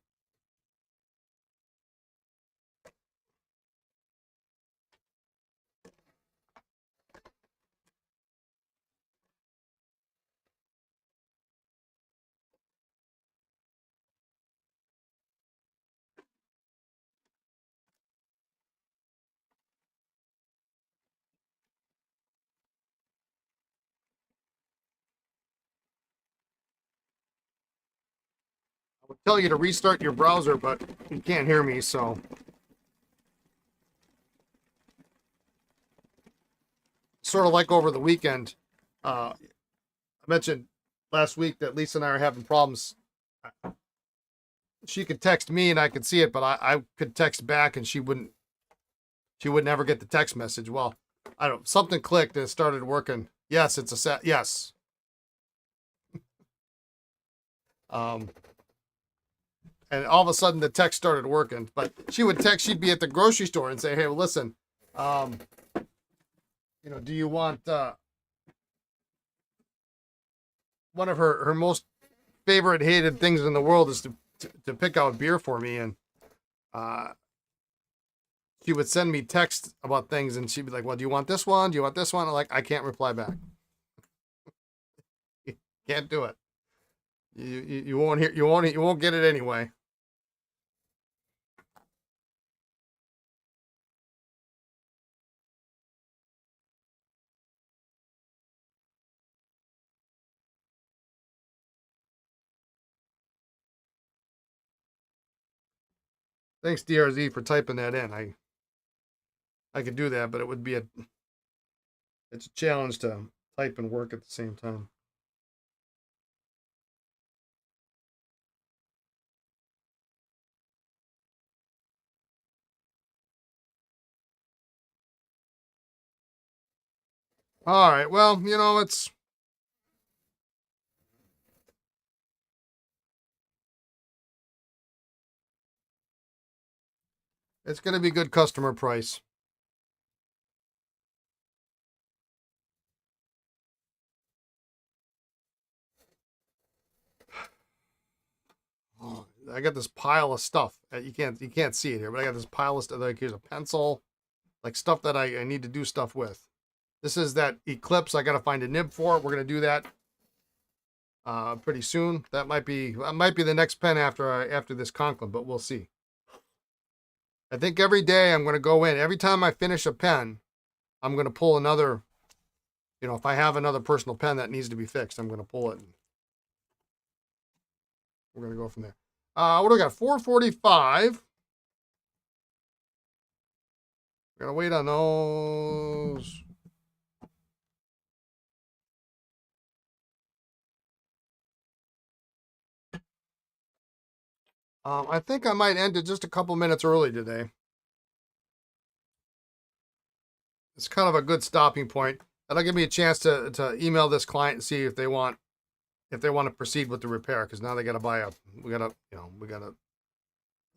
[SPEAKER 1] I would tell you to restart your browser, but you can't hear me, so. Sort of like over the weekend. I mentioned last week that Lisa and I are having problems. She could text me and I could see it, but I could text back and she would never get the text message. Well, I don't, something clicked and it started working. Yes, it's a set. Yes. And all of a sudden the text started working, but she would text, she'd be at the grocery store and say, hey, well, listen, do you want, one of her most favorite hated things in the world is to pick out beer for me. And, she would send me texts about things and she'd be like, well, do you want this one? Do you want this one? I'm like, I can't reply back. Can't do it. You won't hear, you won't get it anyway. Thanks DRZ for typing that in. I could do that, but it would be it's a challenge to type and work at the same time. All right. Well, it's going to be good customer price. Oh, I got this pile of stuff. You can't see it here, but I got this pile of stuff. Like here's a pencil, like stuff that I need to do stuff with. This is that Eclipse. I got to find a nib for it. We're going to do that pretty soon. That might be the next pen after this Conklin, but we'll see. I think every day I'm going to go in. Every time I finish a pen, I'm going to pull another. If I have another personal pen that needs to be fixed, I'm going to pull it. We're going to go from there. What do we got? 445. We're going to wait on those. I think I might end it just a couple minutes early today. It's kind of a good stopping point. That'll give me a chance to email this client and see if they want to proceed with the repair, because now they got to buy we got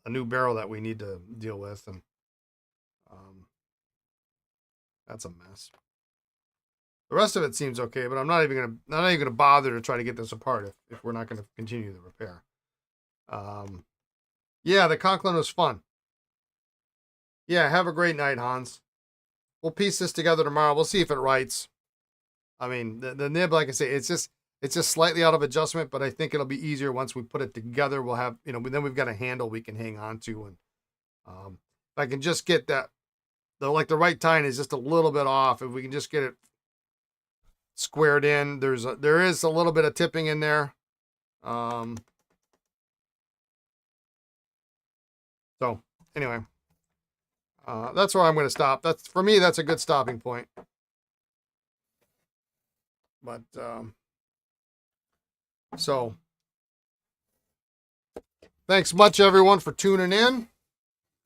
[SPEAKER 1] a new barrel that we need to deal with, and that's a mess. The rest of it seems okay, but I'm not even gonna bother to try to get this apart if we're not going to continue the repair. Yeah, the Conklin was fun. Yeah, have a great night, Hans. We'll piece this together tomorrow. We'll see if it writes. I mean, the nib, like I say, it's just slightly out of adjustment, but I think it'll be easier once we put it together. We'll have, then we've got a handle we can hang on to. And if I can just get that, the right tine is just a little bit off. If we can just get it squared in, there is a little bit of tipping in there. So anyway, that's where I'm going to stop. For me, that's a good stopping point. But so thanks much everyone for tuning in.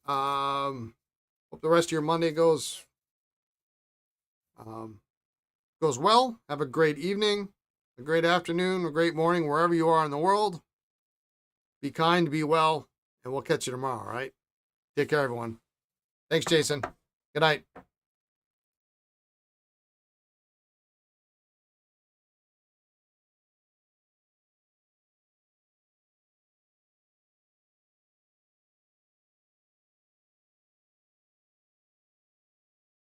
[SPEAKER 1] Hope the rest of your Monday goes well. Have a great evening, a great afternoon, a great morning, wherever you are in the world. Be kind, be well, and we'll catch you tomorrow, all right? Take care, everyone. Thanks, Jason. Good night.